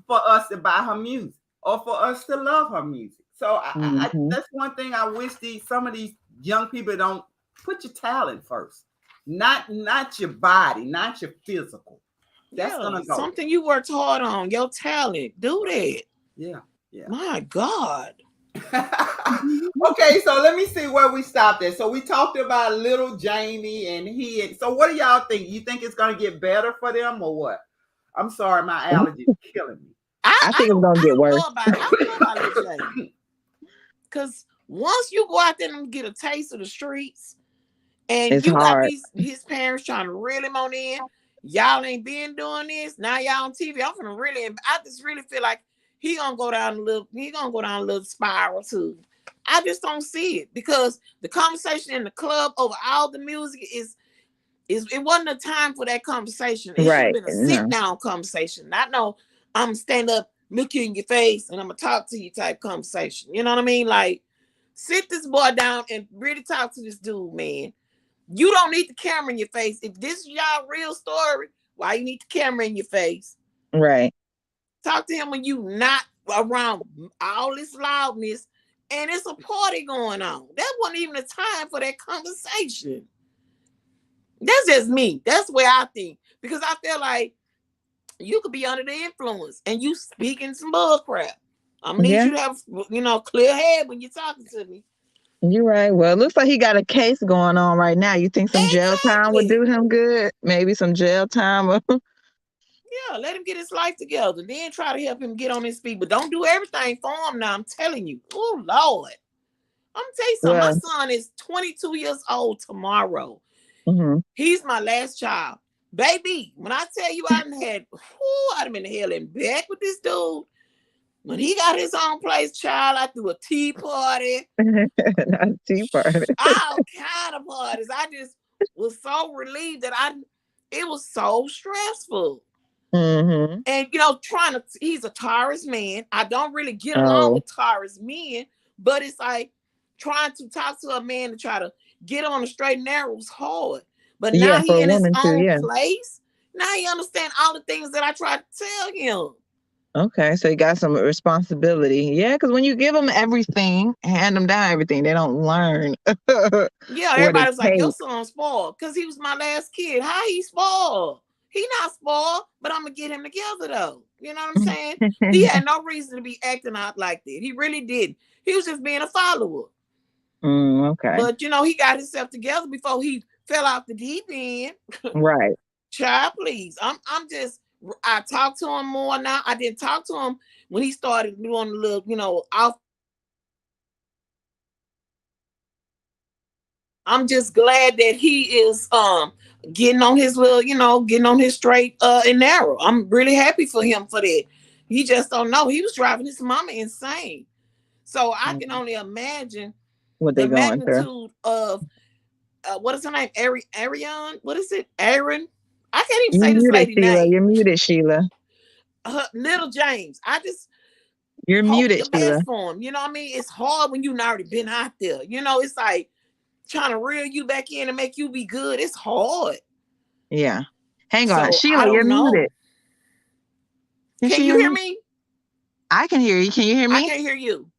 for us to buy her music or for us to love her music. So I that's one thing I wish some of these young people don't put your talent first, not your body, not your physical. That's gonna go. Something you worked hard on, your talent. Do that. Yeah. My God. Okay, so let me see where we stopped at. So we talked about little Jamie and so what do y'all think? You think it's gonna get better for them or what? I'm sorry, my allergy is killing me. I think it's gonna get worse. I don't know about little Jamie. Because once you go out there and get a taste of the streets, and it's you hard. got his parents trying to reel him on in, y'all ain't been doing this. Now y'all on TV. I just really feel like he gonna go down a little spiral too. I just don't see it because the conversation in the club over all the music is it wasn't a time for that conversation. It should have been a sit down conversation. Not no, I'm stand up, look you in your face, and I'm gonna talk to you type conversation. You know what I mean? Like, sit this boy down and really talk to this dude, man. You don't need the camera in your face. If this is y'all real story, why you need the camera in your face? Right. Talk to him when you not around all this loudness and it's a party going on. That wasn't even a time for that conversation. That's just me. That's the way I think. Because I feel like you could be under the influence and you speaking some bull crap. I'm gonna need you to have, clear head when you're talking to me. You're right. Well, it looks like he got a case going on right now. You think some jail time would do him good? Maybe some jail time. Yeah, let him get his life together. Then try to help him get on his feet. But don't do everything for him now. I'm telling you. Oh, Lord. I'm going to tell you something. My son is 22 years old tomorrow. Mm-hmm. He's my last child. Baby, when I tell you I'd have been to hell and back with this dude. When he got his own place, child, I threw a tea party. Not a tea party. All kind of parties. I just was so relieved that it was so stressful. Mm-hmm. And he's a Taurus man. I don't really get along with Taurus men, but it's like trying to talk to a man to try to get on the straight and narrow was hard. But now he in his own place. Now he understand all the things that I tried to tell him. Okay, so you got some responsibility. Yeah, because when you give them everything, hand them down everything, they don't learn. Yeah, everybody's like, your son's spoiled because he was my last kid. How he spoiled? He not spoiled, but I'm going to get him together, though. You know what I'm saying? He had no reason to be acting out like that. He really didn't. He was just being a follower. Okay. But, he got himself together before he fell off the deep end. Right. Child, please. I talk to him more now. I didn't talk to him when he started doing a little, off. I'm just glad that he is getting on his little, getting on his straight and narrow. I'm really happy for him for that. He just don't know. He was driving his mama insane. So I can only imagine what the magnitude of what is her name? Ariane? What is it? Aaron? I can't even say this lady's name. You're muted, Sheila. Little James. You're muted, Sheila. For him. You know what I mean? It's hard when you've already been out there. It's like trying to reel you back in and make you be good. It's hard. Yeah. Hang on. Sheila, you're muted. Can you hear me? I can hear you. Can you hear me? I can't hear you.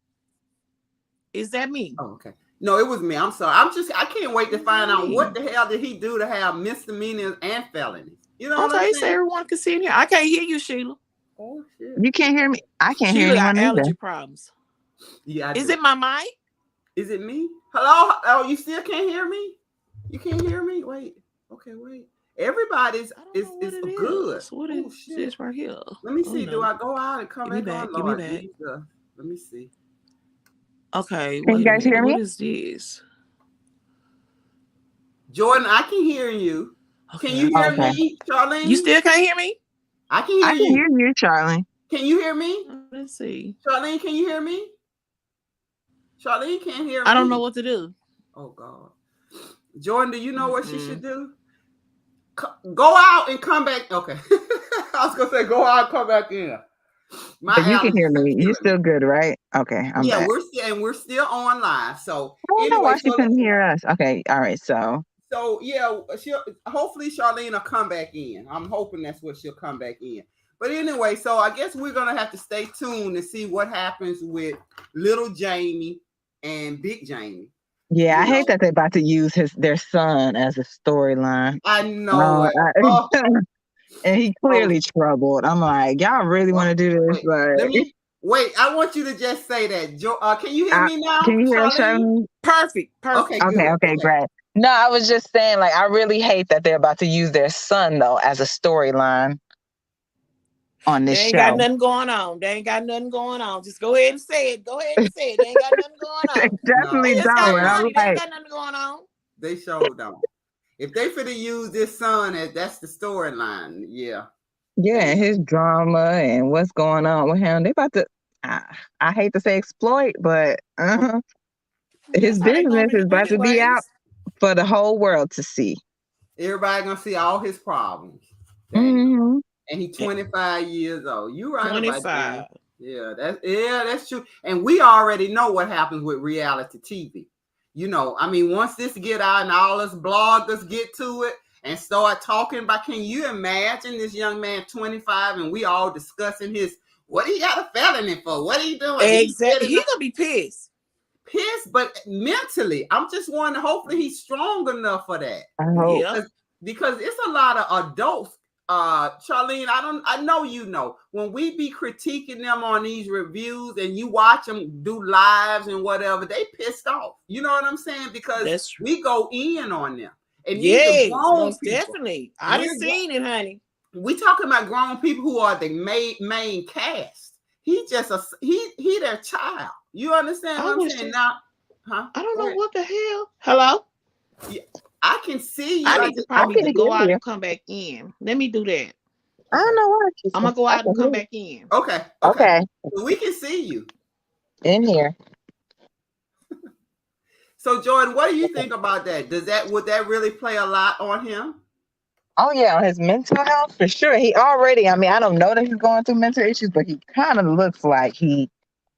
Is that me? Oh, okay. No, it was me. I'm sorry. I can't wait to find out what the hell did he do to have misdemeanors and felonies. You know what I'm saying? So everyone can see in here. I can't hear you, Sheila. Oh shit. You can't hear me? I can't hear you. Allergy problems. Yeah. Is it my mic? Is it me? Hello? Oh, you still can't hear me? You can't hear me? Wait. Okay, wait. Everybody's is good. What is this right here? Let me see. Do I go out and come back on? Give me back. Let me see. Okay. Can you guys hear me? What is this? Jordan, I can hear you. Okay. Can you hear me, Charlene? You still can't hear me? I can hear you. I can hear you, Charlene. Can you hear me? Let's see. Charlene, can you hear me? Charlene can't hear me. I don't know what to do. Oh, God. Jordan, do you know what she should do? Go out and come back. Okay. I was going to say go out and come back in. But you can hear me. You're still good, right? Okay. I'm back. We're still on live. So I don't know why she couldn't hear us. Okay. All right. So yeah, hopefully Charlene will come back in. I'm hoping that's what she'll come back in. But anyway, so I guess we're gonna have to stay tuned to see what happens with little Jamie and Big Jamie. Yeah, I hate that they're about to use their son as a storyline. I know. And he clearly troubled. I'm like, y'all really want to do this? Wait, I want you to just say that. Can you hear me now? Can you hear us? Perfect. Okay, great. No, I was just saying, like, I really hate that they're about to use their son, though, as a storyline on this show. They ain't got nothing going on. Just go ahead and say it. They ain't got nothing going on. They definitely don't. They ain't got nothing going on. They sure don't. If they finna use this son that's the storyline, yeah. Yeah, his drama and what's going on with him. They about to, I hate to say exploit, but his business is about to be out for the whole world to see. Everybody gonna see all his problems. Mm-hmm. And he's 25 years old. You right 25. About that. That's true. And we already know what happens with reality TV. Once this get out and all us bloggers get to it and start talking about, can you imagine this young man 25 and we all discussing what he got a felony for? What are you doing? Exactly. He's gonna be pissed. But mentally, I'm just wondering, hopefully he's strong enough for that. I hope. Because it's a lot of adults. Charlene, I know when we be critiquing them on these reviews and you watch them do lives and whatever, they pissed off. You know what I'm saying? Because we go in on them. And most definitely. I done seen it, honey. We talking about grown people who are the main cast. He just he their child. You understand what I'm saying? Now, I don't know what the hell. Hello? Yeah. I can see you. I I need to just, probably can to go hear out you. and come back in. Let me do that. I don't know why. I'm gonna go out and come back in. okay. Okay, So we can see you. in here. So Jordan, what do you think about that? Would that really play a lot on him? Oh yeah, on his mental health for sure. He already, I mean, I don't know that he's going through mental issues, but he kind of looks like he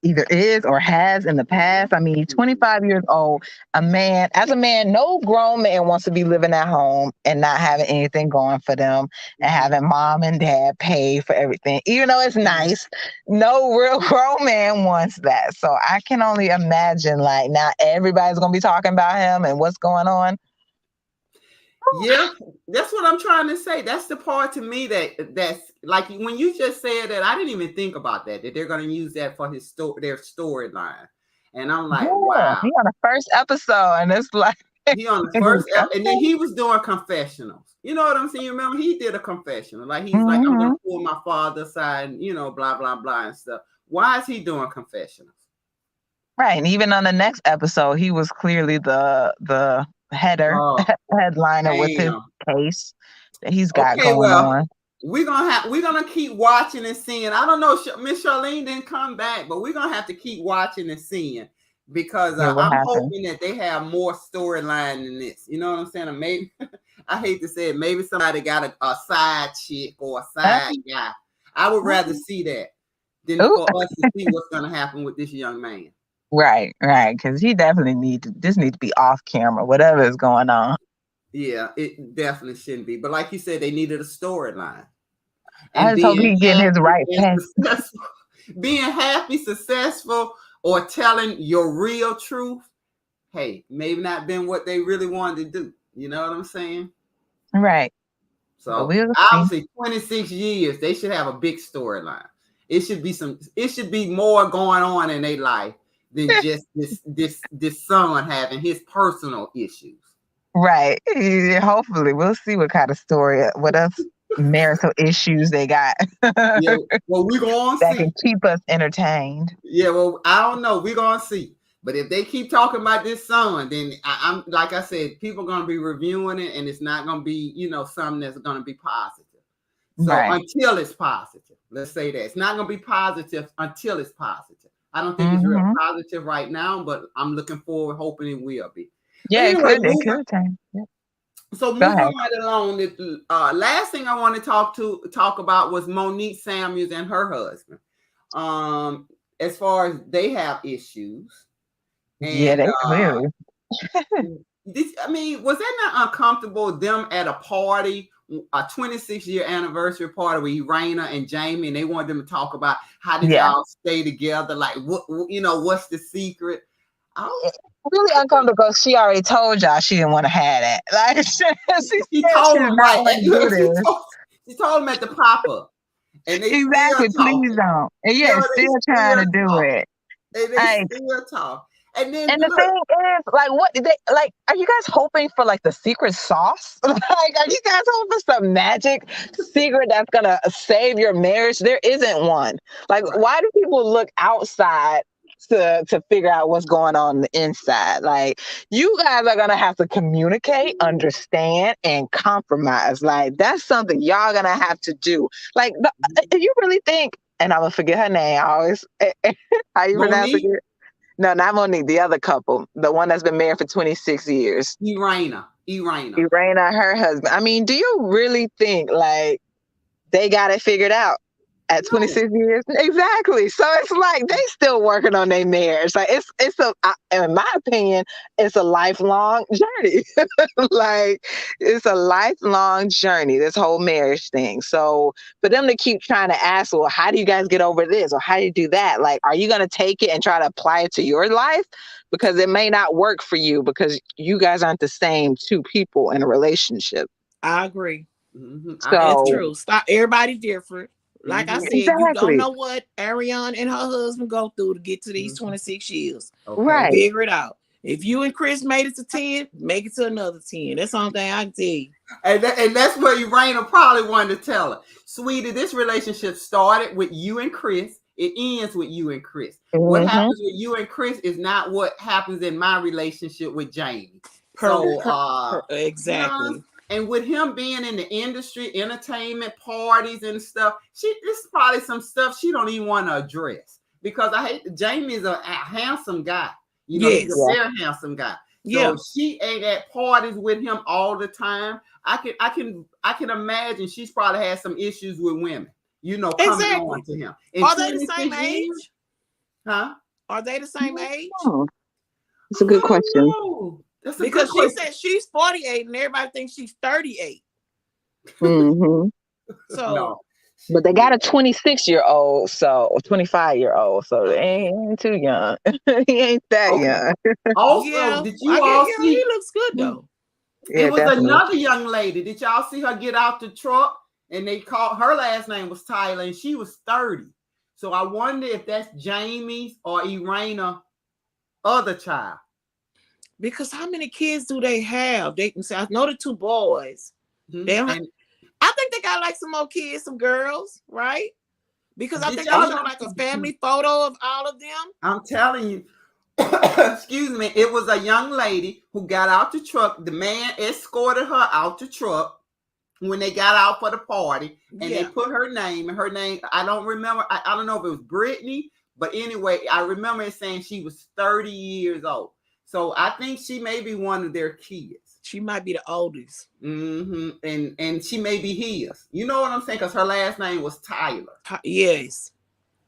either is or has in the past. I mean, he's 25 years old. As a man, no grown man wants to be living at home and not having anything going for them and having mom and dad pay for everything. Even though it's nice, no real grown man wants that. So I can only imagine, like, now everybody's going to be talking about him and what's going on. Yeah, that's what I'm trying to say. That's the part to me that's like when you just said that, I didn't even think about that they're going to use that for their storyline, and I'm like, wow. He on the first episode, and it's like he on the first, and then he was doing confessionals. You know what I'm saying? Remember, he did a confessional. Like he's like, I'm going to pull my father's side, and, blah blah blah and stuff. Why is he doing confessionals? Right, and even on the next episode, he was clearly the headliner with his case that he's got going on. We're gonna keep watching and seeing. I don't know, Miss Charlene didn't come back, but we're gonna have to keep watching and seeing because I'm hoping that they have more storyline than this. You know what I'm saying? Or maybe I hate to say it, maybe somebody got a side chick or a side guy. I would rather see that than for us to see what's gonna happen with this young man. Right, because he definitely needs to be off camera, whatever is going on. Yeah, it definitely shouldn't be. But like you said, they needed a storyline. I just hope he's getting his right pass. Being happy, successful, or telling your real truth, hey, maybe not been what they really wanted to do. You know what I'm saying? Right. So obviously 26 years, they should have a big storyline. It should be more going on in their life than just this son having his personal issues. Right. Hopefully, we'll see what kind of story, what else marital issues they got. Yeah, well, we're gonna see. That can keep us entertained. Yeah, well, I don't know. We're gonna see. But if they keep talking about this son, then I'm like I said, people are gonna be reviewing it, and it's not gonna be, something that's gonna be positive. So until it's positive, let's say that it's not gonna be positive until it's positive. I don't think it's real positive right now, but I'm looking forward, hoping it will be. Yeah, anyway, it could change. Yeah. So moving right along, the last thing I want to talk about was Monique Samuels and her husband. As far as they have issues. And, they clearly. Was that not uncomfortable? Them at a party, a 26-year anniversary party with Irina and Jamie, and they wanted them to talk about how did y'all stay together? Like, what's the secret? Really uncomfortable because she already told y'all she didn't want to have that. Like she told them she told them at the pop-up. And they exactly, please don't. And still trying to do it. And they still talk. And then the thing is, like, what did they like? Are you guys hoping for like the secret sauce? Like, are you guys hoping for some magic secret that's gonna save your marriage? There isn't one. Like, why do people look outside to figure out what's going on the inside? Like, you guys are gonna have to communicate, understand, and compromise. Like, that's something y'all gonna have to do. Like, you really think? And I'm gonna forget her name. I always how you pronounce it? No, not Monique. The other couple, the one that's been married for 26 years. Irina, her husband. I mean, do you really think like they got it figured out at 26 years? Exactly. So it's like they still working on their marriage. Like in my opinion, it's a lifelong journey. Like it's a lifelong journey, this whole marriage thing. So for them to keep trying to ask, well, how do you guys get over this? Or how do you do that? Like, are you going to take it and try to apply it to your life? Because it may not work for you because you guys aren't the same two people in a relationship. I agree. Mm-hmm. So that's true. Stop. Everybody's different. Like I said, you don't know what Ariane and her husband go through to get to these 26 years. Okay. Right. Figure it out. If you and Chris made it to 10, make it to another 10. That's the only thing I can tell you. And that's where Irina probably wanted to tell her. Sweetie, this relationship started with you and Chris. It ends with you and Chris. What happens with you and Chris is not what happens in my relationship with Jamie. So exactly. And with him being in the industry, entertainment, parties and stuff, this is probably some stuff she don't even want to address, because Jamie's a handsome guy. You know, he's a very handsome guy. So she ain't at parties with him all the time. I can imagine she's probably had some issues with women, you know, coming on to him. Are they the same age? Huh? Are they the same age? That's a good question. Because she said she's 48 and everybody thinks she's 38. Mm-hmm. So, no. But they got a 26-year-old, so 25-year-old, so they ain't too young. He ain't that young. Also, did you all see? He looks good though. It was another young lady. Did y'all see her get out the truck? And they called her last name was Tyler, and she was 30. So I wonder if that's Jamie's or Irena other child. Because how many kids do they have? They can say, I know the two boys. Mm-hmm. I think they got like some more kids, some girls, right? Because I think they showed like a family photo of all of them. I'm telling you, excuse me, it was a young lady who got out the truck. The man escorted her out the truck when they got out for the party, and they put her name, I don't remember. I don't know if it was Brittany, but anyway, I remember it saying she was 30 years old. So I think she may be one of their kids. She might be the oldest. Mm-hmm. And she may be his. You know what I'm saying? Because her last name was Tyler. Yes.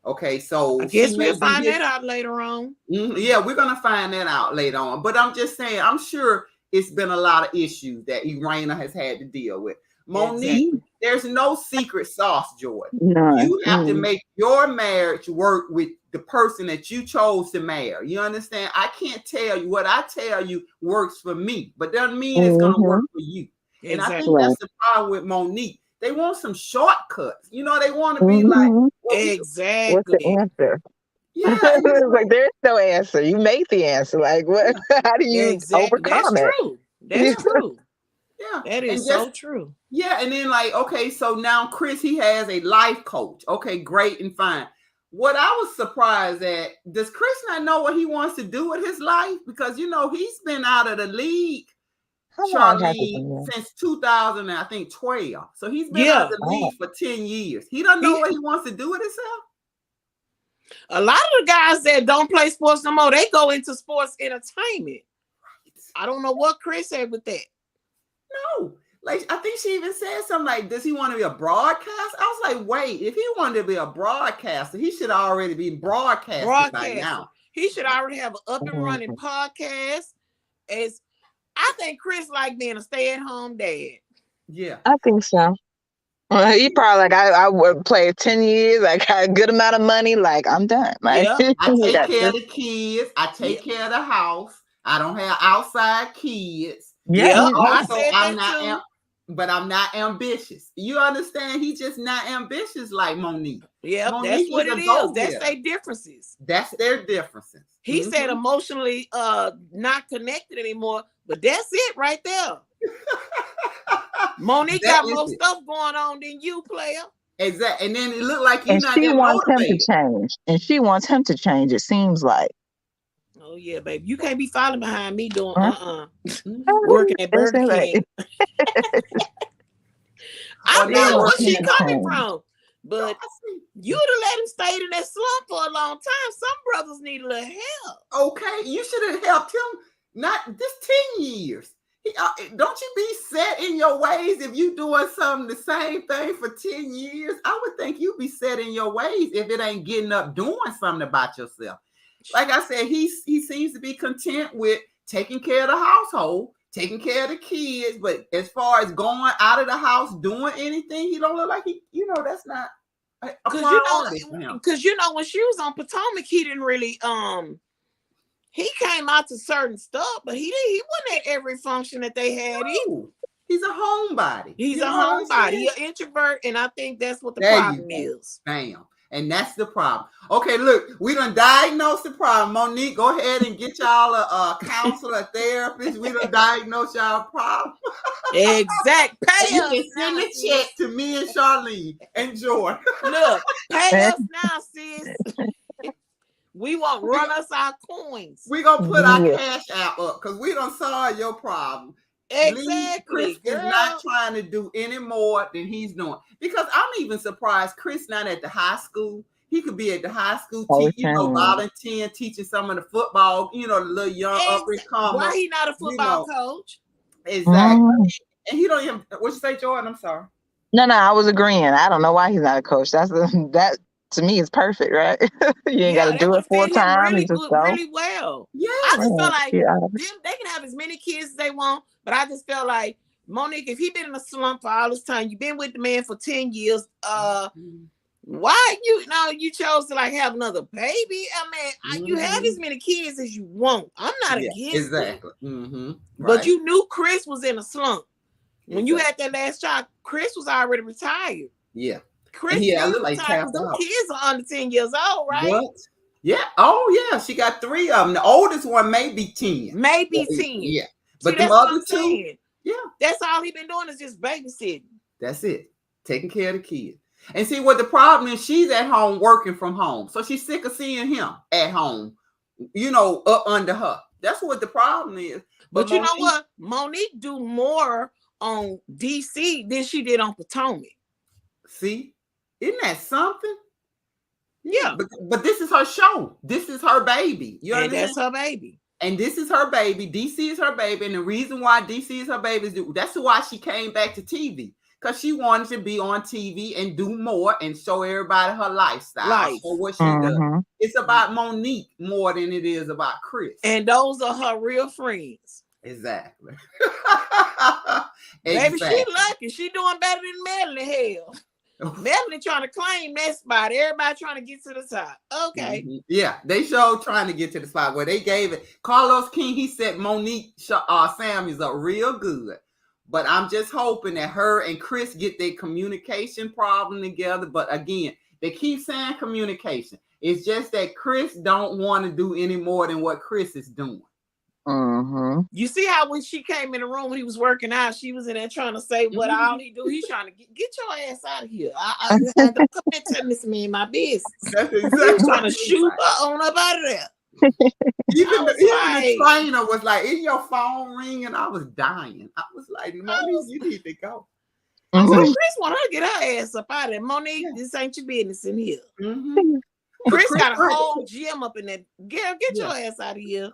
Okay, so I guess we'll find that out later on. Mm-hmm. Yeah, we're going to find that out later on. But I'm just saying, I'm sure it's been a lot of issues that Irena has had to deal with. Monique, there's no secret sauce, Jordan. No. You have to make your marriage work with the person that you chose to marry. You understand? I can't tell you what I tell you works for me, but doesn't mean it's going to work for you. And I think that's the problem with Monique. They want some shortcuts. You know, they want to be like, exactly. What's the answer? Yeah, like there's no answer. You make the answer. Like what? How do you overcome it? True. That's true. Yeah, that is so true. Yeah, and then like, okay, so now Chris, he has a life coach. Okay, great and fine. What I was surprised at, does Chris not know what he wants to do with his life? Because, you know, he's been out of the league, Charlene, since 2012. So he's been out of the league for 10 years. He doesn't know what he wants to do with himself. A lot of the guys that don't play sports no more, they go into sports entertainment. I don't know what Chris said with that. No. Like, I think she even said something like, does he want to be a broadcaster? I was like, wait, if he wanted to be a broadcaster, he should already be broadcasting by now. He should already have an up and running podcast. I think Chris like being a stay-at-home dad. Yeah. I think so. He probably like, I would play 10 years, I got a good amount of money, like I'm done. Like, I take care of the kids. I take care of the house. I don't have outside kids. Yeah. Also, I'm not ambitious. You understand? He's just not ambitious like Monique. Yeah, that's what it is. That's their differences. That's their differences. He said emotionally not connected anymore, but that's it right there. Monique got more stuff going on than you, player. Exactly. And then it looked like you're not she wants him to change. And she wants him to change, it seems like. Oh yeah, baby. You can't be following behind me doing working at Burger King. I know where she's coming from. But you'd have let him stay in that slump for a long time. Some brothers need a little help. Okay, you should have helped him. Not this 10 years. Don't you be set in your ways if you doing something the same thing for 10 years? I would think you'd be set in your ways if it ain't getting up doing something about yourself. Like I said, he seems to be content with taking care of the household, taking care of the kids, but as far as going out of the house, doing anything, he don't look like that's not a priority for him. Because when she was on Potomac, he didn't really he came out to certain stuff, but he wasn't at every function that they had either. He's a homebody. He's a homebody. He's an introvert, and I think that's what the problem is. Bam. And that's the problem. Okay, look, we done diagnosed the problem. Monique, go ahead and get y'all a counselor, a therapist. We done diagnosed y'all problem. Exact. Pay you us. Can send a check to me and Charlene and Jordan. Look, pay us now, sis. We won't run us our coins. We're gonna put our cash app up because we don't solve your problem. Exactly. Chris is not trying to do any more than he's doing. Because I'm even surprised Chris not at the high school. He could be at the high school, volunteering, teaching some of the football, the little young up and coming. Why he not a football coach? Exactly. And he don't even. What you say, Jordan? I'm sorry. No, I was agreeing. I don't know why he's not a coach. That to me is perfect, right? You ain't got to do it full time. Really well. Yeah, I just feel like they can have as many kids as they want, but I just feel like Monique, if he been in a slump for all this time, you've been with the man for 10 years. Why you chose to like have another baby? I mean, you have as many kids as you want. I'm not against it. Right. But you knew Chris was in a slump. When you had that last child, Chris was already retired. Yeah. Chris like those kids are under 10 years old, right? What? Yeah. Oh, yeah. She got 3 of them. The oldest one may be 10. Maybe 10. Yeah. But the other 2, that's all he been doing is just babysitting. That's it. Taking care of the kids. And see what the problem is, she's at home working from home. So she's sick of seeing him at home, up under her. That's what the problem is. But you know what? Monique do more on DC than she did on Potomac. See? Isn't that something? Yeah. But this is her show. This is her baby. That's her baby. And this is her baby. DC is her baby. And the reason why DC is her baby is that's why she came back to TV. Because she wanted to be on TV and do more and show everybody her lifestyle. So what she does. It's about Monique more than it is about Chris. And those are her real friends. Exactly. Baby, she lucky. She doing better than Melanie. Hell. Melanie trying to claim that spot. Everybody trying to get to the top. Okay. Yeah, they showed trying to get to the spot where they gave it. Carlos King, he said Monique Samuels up real good. But I'm just hoping that her and Chris get their communication problem together. But again, they keep saying communication. It's just that Chris don't want to do any more than what Chris is doing. You see how when she came in the room when he was working out, she was in there trying to say what all he do. He's trying to get your ass out of here. I don't come and tell this man my business. That's exactly. He was trying to shoot her on up out of there. Even the trainer was like, "Is your phone ringing?" I was dying. I was like, "Monique, you need to go." So Chris want her to get her ass up out of there. Monique, this ain't your business in here. Chris got a whole gym up in there. Girl, get your ass out of here.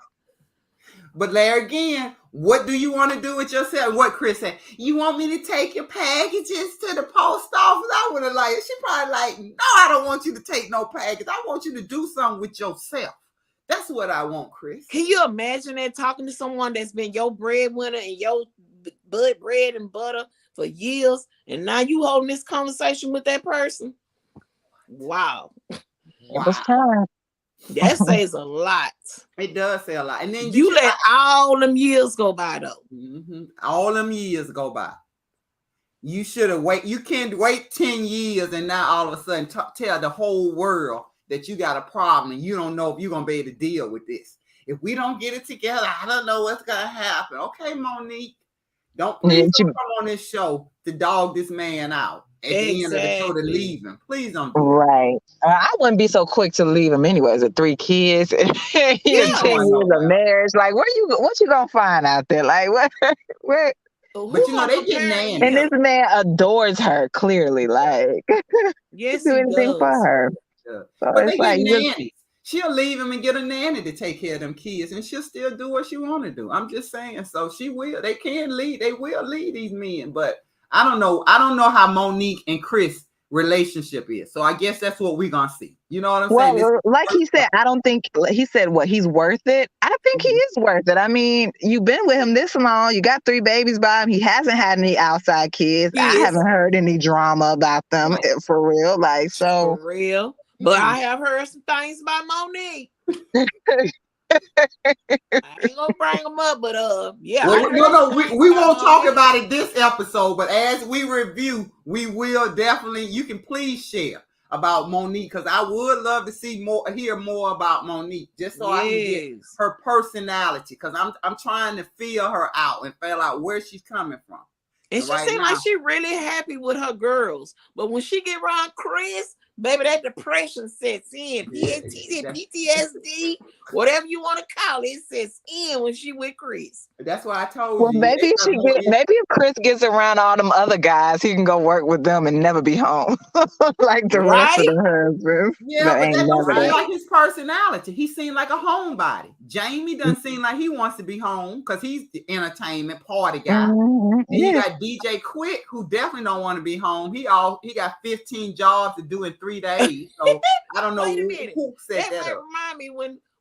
But there again, what do you want to do with yourself? What Chris said, you want me to take your packages to the post office? I would have she probably like, no, I don't want you to take no package. I want you to do something with yourself. That's what I want, Chris. Can you imagine that talking to someone that's been your breadwinner and your bread and butter for years, and now you holding this conversation with that person? Wow. It was time. That says a lot. It does say a lot. And then you let all them years go by though. All them years go by. You should have waited. You can't wait 10 years and now all of a sudden tell the whole world that you got a problem and you don't know if you're going to be able to deal with this. If we don't get it together, I don't know what's going to happen. Okay, Monique. Don't come on this show to dog this man out. At the end of the show to leave him. Please don't do right. I wouldn't be so quick to leave him anyways with 3 kids and 10 years of marriage. Like, what you gonna find out there? Like, where? But they get nannies. And this man adores her clearly. Like, yes, do anything for her. Yeah. So but they get nannies. She'll leave him and get a nanny to take care of them kids, and she'll still do what she want to do. I'm just saying. So she will. They can lead. They will lead these men, but. I don't know how Monique and Chris relationship is. So I guess that's what we're going to see. You know what I'm saying? Well, like he said, I don't think he said he's worth it. I think he is worth it. I mean, you've been with him this long. You got 3 babies by him. He hasn't had any outside kids. I haven't heard any drama about them for real. Like, so. For real. But I have heard some things about Monique. I ain't gonna bring them up, but yeah. Well, we won't talk about it this episode, but as we review, we will definitely. You can please share about Monique because I would love to hear more about Monique, just so I can get her personality. Because I'm trying to feel her out and feel out where she's coming from. And she seems like she's really happy with her girls, but when she get around Chris, baby, that depression sets in. PTSD, whatever you want to call it, sets in when she with Chris. That's why I told Well, you. maybe if Chris gets around all them other guys, he can go work with them and never be home like the rest of the husbands. Yeah, but that don't seem right. like his personality. He seemed like a homebody. Jamie doesn't seem like he wants to be home because he's the entertainment party guy. And you got DJ Quick, who definitely don't want to be home. He got 15 jobs to do in 3 days. So I don't know who said that. That remind me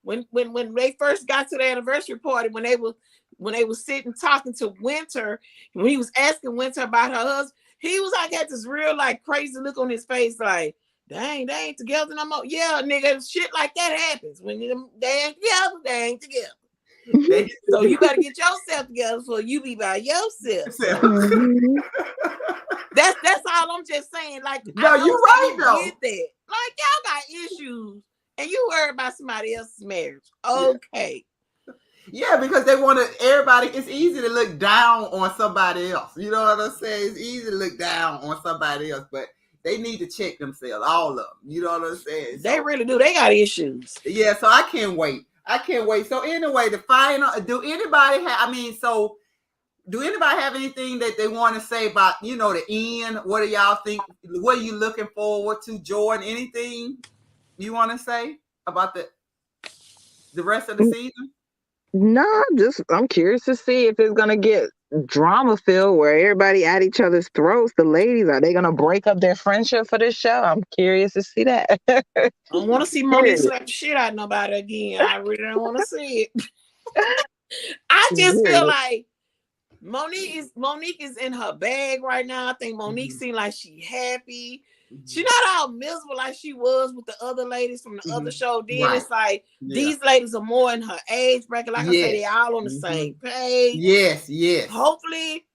when they first got to the anniversary party, when they were sitting talking to Winter, when he was asking Winter about her husband, he was like, had this real like crazy look on his face, like, dang, they ain't together no more. Yeah, nigga, shit like that happens when they ain't together. They ain't together. So you better get yourself together so you be by yourself. That's all I'm just saying. Like, no, you're right though. Get that. Like, y'all got issues and you worry about somebody else's marriage. Okay. Yeah, because they want to, everybody, it's easy to look down on somebody else. You know what I'm saying? It's easy to look down on somebody else, but they need to check themselves, all of them. You know what I'm saying? They really do. They got issues. Yeah, so I can't wait. So anyway, the final, do anybody have anything that they want to say about, the end? What do y'all think? What are you looking forward to, Jordan? Anything you want to say about the rest of the season? No, I'm curious to see if it's gonna get drama filled where everybody at each other's throats. The ladies, are they gonna break up their friendship for this show? I'm curious to see that. I don't want to see Monique slap shit out of nobody again. I really don't want to see it. I just feel like Monique is in her bag right now. I think Monique seems like she happy. She's not all miserable like she was with the other ladies from the other show. Then it's like these ladies are more in her age bracket. Like I said, they all on the same page. Yes. Hopefully,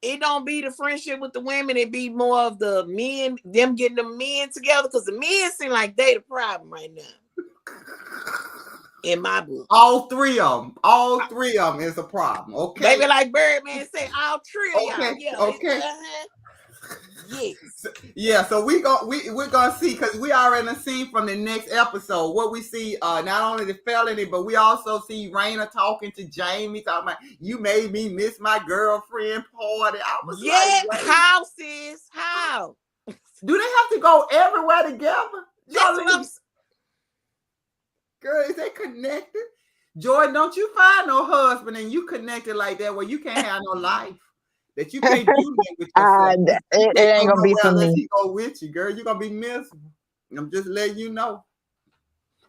it don't be the friendship with the women. It be more of the men, them getting the men together, because the men seem like they the problem right now. In my book, all three of them is a problem. Okay, baby, like Birdman say, all three of y'all. Yeah, okay. Yes. Yeah, so we're gonna see, because we already seen from the next episode what we see, not only the felony, but we also see Raina talking to Jamie, talking about, you made me miss my girlfriend party. I was like, how, sis? How? Do they have to go everywhere together? Girl, is they connected? Jordan, don't you find no husband and you connected like that where you can't have no life? That you can't do that with yourself. It ain't gonna be for me. He go with you, girl. You're gonna be miserable. I'm just letting you know.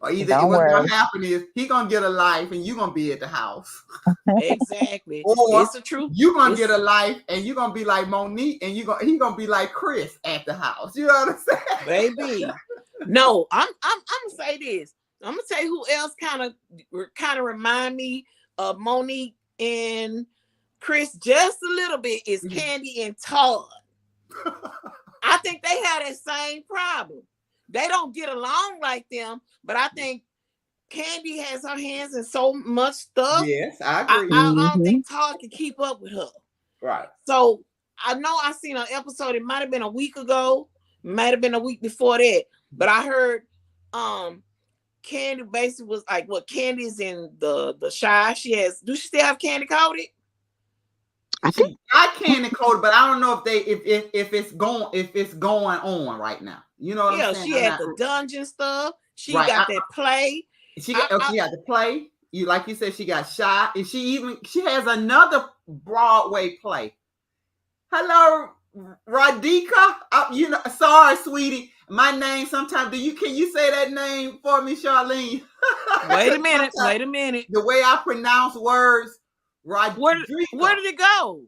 Or either what's gonna happen is he gonna get a life and you're gonna be at the house. Exactly. Or it's the truth. You're gonna get a life and you're gonna be like Monique and he gonna be like Chris at the house. You know what I'm saying? Baby. No, I'm gonna say this. I'm gonna tell you who else kind of remind me of Monique and Chris just a little bit is Kandi and Todd. I think they have that same problem. They don't get along like them, but I think Kandi has her hands in so much stuff. Yes, I agree. I don't think Todd can keep up with her. Right. So I know I seen an episode. It might have been a week ago, might have been a week before that, but I heard Kandi basically was like, what, Candy's in the Shy. Do she still have Kandi Coded? I think I Kandi Coded, but I don't know if it's going on right now. You know what I'm saying? She had the dungeon stuff. She got that play. She got the play. You like you said, she got Shy, and she has another Broadway play. Hello, Radhika. Sorry, sweetie. My name sometimes. Can you say that name for me, Charlene? Wait a minute. The way I pronounce words, Rodrika. Where did it go?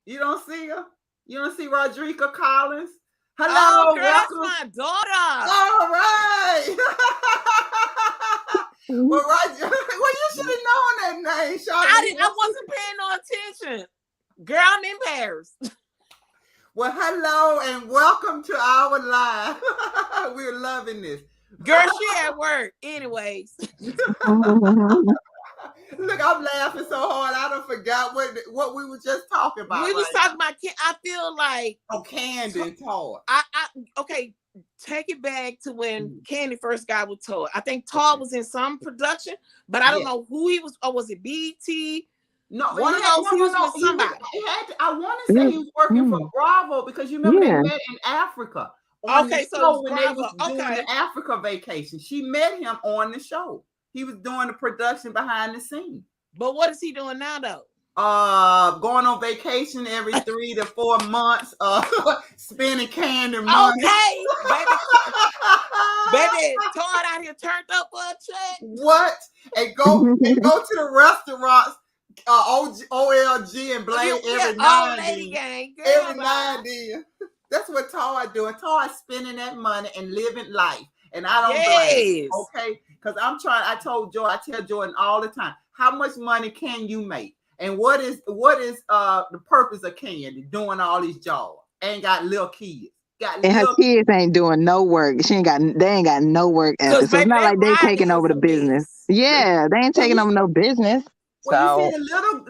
You don't see her? You don't see Rodrika Collins? Hello, girl, that's my daughter. All right. Well, you should have known that name, Charlene. I wasn't paying no attention. Girl, I'm embarrassed. Well, hello and welcome to our live. We're loving this. Girl, she at work. Anyways. Look, I'm laughing so hard. I done forgot what we were just talking about. We was talking about, I feel like. Kandi and Todd. Okay, take it back to when Candy first got with Todd. I think Todd was in some production, but I don't know who he was. Or was it BET? No, one of those. He was with somebody. I want to say he was working for Bravo because you remember they met in Africa. Okay, so when they was doing the Africa vacation, she met him on the show. He was doing the production behind the scenes. But what is he doing now, though? Going on vacation every 3 to 4 months, spending Candy money. Okay, baby, Todd out here turned up for a check. What? And go to the restaurants, OLG and Blade every now and then. Every now and then. That's what Todd doing. Todd spending that money and living life, and I don't blame. Okay, because I told Joy, I tell Jordan all the time, how much money can you make? And what is the purpose of Candy doing all these jobs? Ain't got little kids. Her kids ain't doing no work. They ain't got no work ethic. So it's not like they taking over the business. Yeah, they ain't taking over no business. Well, you see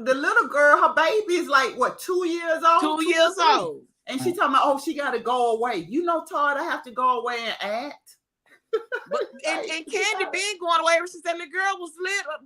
the little girl, her baby is like what, 2 years old? 2 years old. And she talking about, she got to go away. You know, Todd, I have to go away and act. But and Candy been going away ever since that little girl was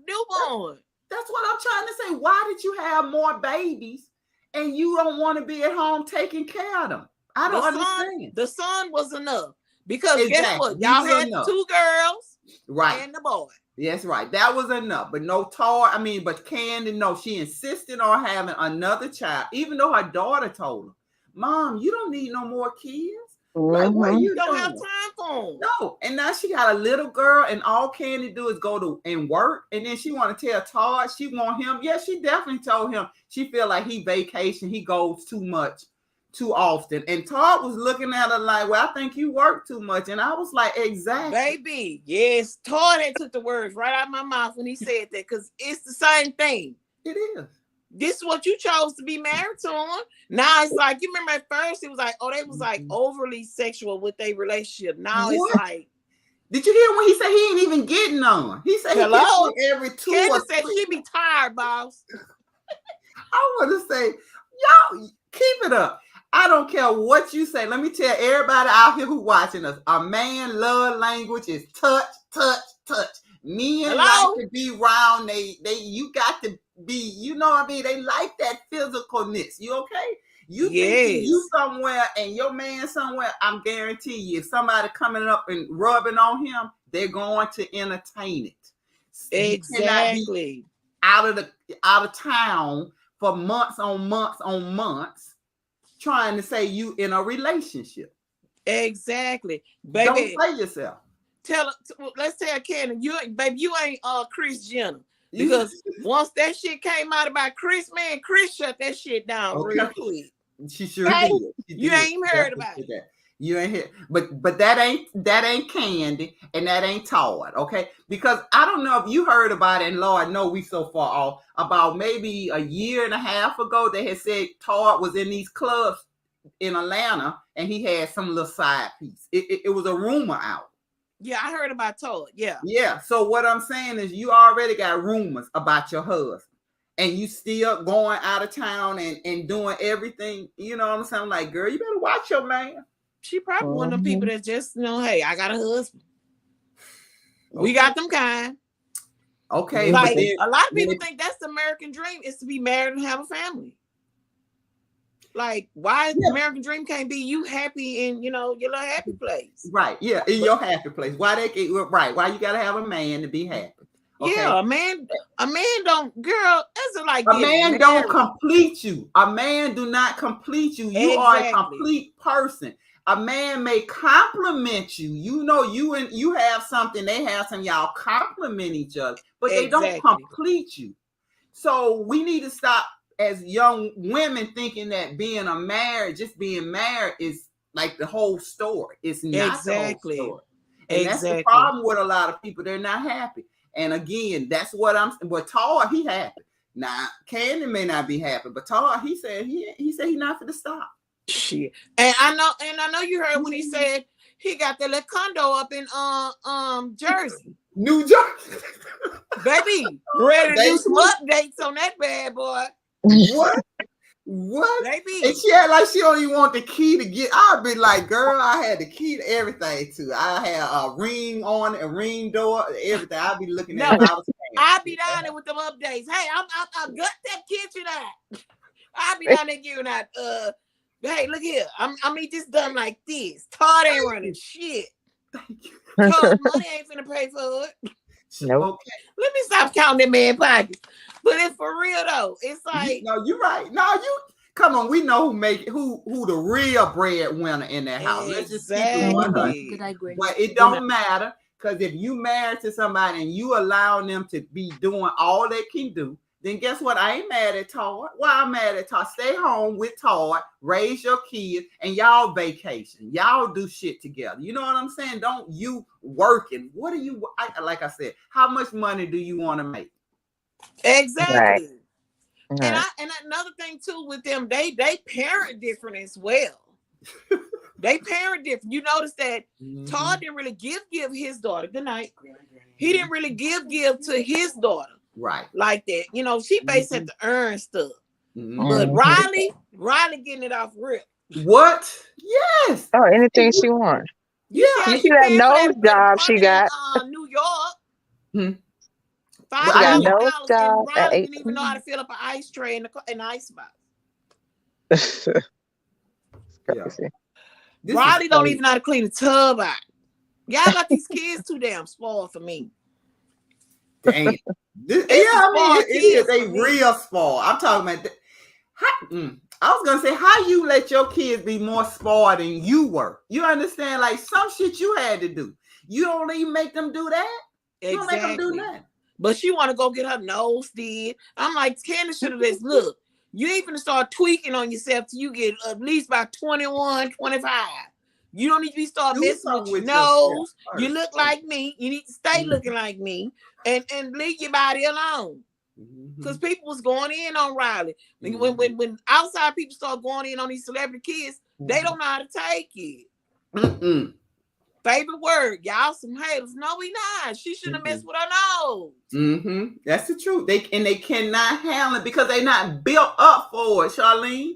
newborn. That's what I'm trying to say. Why did you have more babies and you don't want to be at home taking care of them? I don't understand. The son was enough. Because guess what? Y'all had 2 girls and the boy. Yes, right. That was enough. But no Todd, but Candy, no, she insisted on having another child, even though her daughter told her, Mom, you don't need no more kids. Like, what you don't have time for them. No, and now she got a little girl, and all Candy do is go to and work, and then she want to tell Todd she want him. Yeah, she definitely told him she feel like he vacation, he goes too much, too often. And Todd was looking at her like, well, I think you work too much, and I was like, exactly, baby. Yes, Todd had took the words right out of my mouth when he said that, because it's the same thing. It is. This is what you chose to be married to him. Now it's like, you remember at first it was like, they was like overly sexual with their relationship. Now it's like, did you hear when he said he ain't even getting on? He said hello? He every 2 Candy or said 3. she be tired, boss. I want to say, y'all keep it up. I don't care what you say. Let me tell everybody out here who watching us, a man love language is touch, touch, touch. Men like to be around. You got to be, you know what I mean? They like that physicalness. You okay? You think you somewhere and your man somewhere, I'm guarantee you, if somebody coming up and rubbing on him, they're going to entertain it. Exactly. Out of town for months on months trying to say you in a relationship. Exactly. Baby, don't play yourself. Let's tell Candy, you ain't Kris Jenner. Because once that shit came out about Kris, man, Kris shut that shit down real quick. She sure did. You ain't even heard about it. You ain't heard, but that ain't Candy and that ain't Todd, okay? Because I don't know if you heard about it, and Lord, no, we so far off. About maybe a year and a half ago, they had said Todd was in these clubs in Atlanta and he had some little side piece. It was a rumor out. Yeah, I heard about Todd. Yeah. Yeah. So what I'm saying is you already got rumors about your husband and you still going out of town and doing everything. You know what I'm saying? I'm like, girl, you better watch your man. She probably one of them people that just, hey, I got a husband. Okay. We got them kind. Okay. Like a lot of people think that's the American dream, is to be married and have a family. Like, why the American dream can't be you happy in, your little happy place? Right. Yeah. In your happy place. Why you gotta have a man to be happy? Okay? Yeah, a man don't, girl, that's like a man don't complete you. A man do not complete you. You are a complete person. A man may compliment you. You have something, they have something, y'all compliment each other, but they don't complete you. So we need to stop as young women thinking that just being married is like the whole story. It's not the whole story. And that's the problem with a lot of people. They're not happy. And again, that's but Todd, he happy. Now, Candy may not be happy, but Todd, he said he's not for to stop. Shit. And I know you heard when he said he got the little condo up in Jersey. New Jersey. Baby, ready to do some updates on that bad boy. What? What? Baby. And she had like she don't even want the key to get. I'd be like, girl, I had the key to everything too. I had a ring on, a ring door, everything. I'd be looking at it. I'd be down there with them updates. Hey, I gut that kitchen out. I'd be down there giving out. Hey, look here. I'm eat this done like this. Todd ain't running shit. Todd money ain't finna pay for it. Nope. Okay. Let me stop counting that man pockets. But it's for real though. It's like no, you're right. No, you come on. We know who the real breadwinner in that house. Let's just keep it 100. But it don't matter because if you married to somebody and you allow them to be doing all they can do, then guess what? I ain't mad at Todd. Why I'm mad at Todd? Stay home with Todd, raise your kids, and y'all vacation. Y'all do shit together. You know what I'm saying? Don't you working? What are you? Like I said, how much money do you want to make? Exactly. Right. And another thing too with them, they parent different as well. They parent different. You notice that Todd didn't really give his daughter good night. He didn't really give to his daughter. Right. Like that. You know, she basically had to earn stuff. But Riley getting it off rip. What? Yes. Oh, anything she wants. Yeah. You see that nose job she got? New York. She got nose job at Riley didn't even know how to fill up an ice tray in the ice box. Crazy. Riley don't even know how to clean the tub out. Y'all got these kids too damn spoiled for me. Dang. It is a real spoil. I'm talking about I was gonna say how you let your kids be more spoiled than you were. You understand? Like some shit you had to do. You don't even make them do that. Exactly. You don't make them do that. But she want to go get her nose did. I'm like, Candace should have just look. You ain't gonna start tweaking on yourself till you get at least by 21, 25. You don't need to be start messing with your nose. You look like me. You need to stay looking like me and leave your body alone. Because people was going in on Riley. When outside people start going in on these celebrity kids, they don't know how to take it. Favorite word, y'all some haters. No, we not. She shouldn't have messed with her nose. That's the truth. They cannot handle it because they not built up for it, Charlene.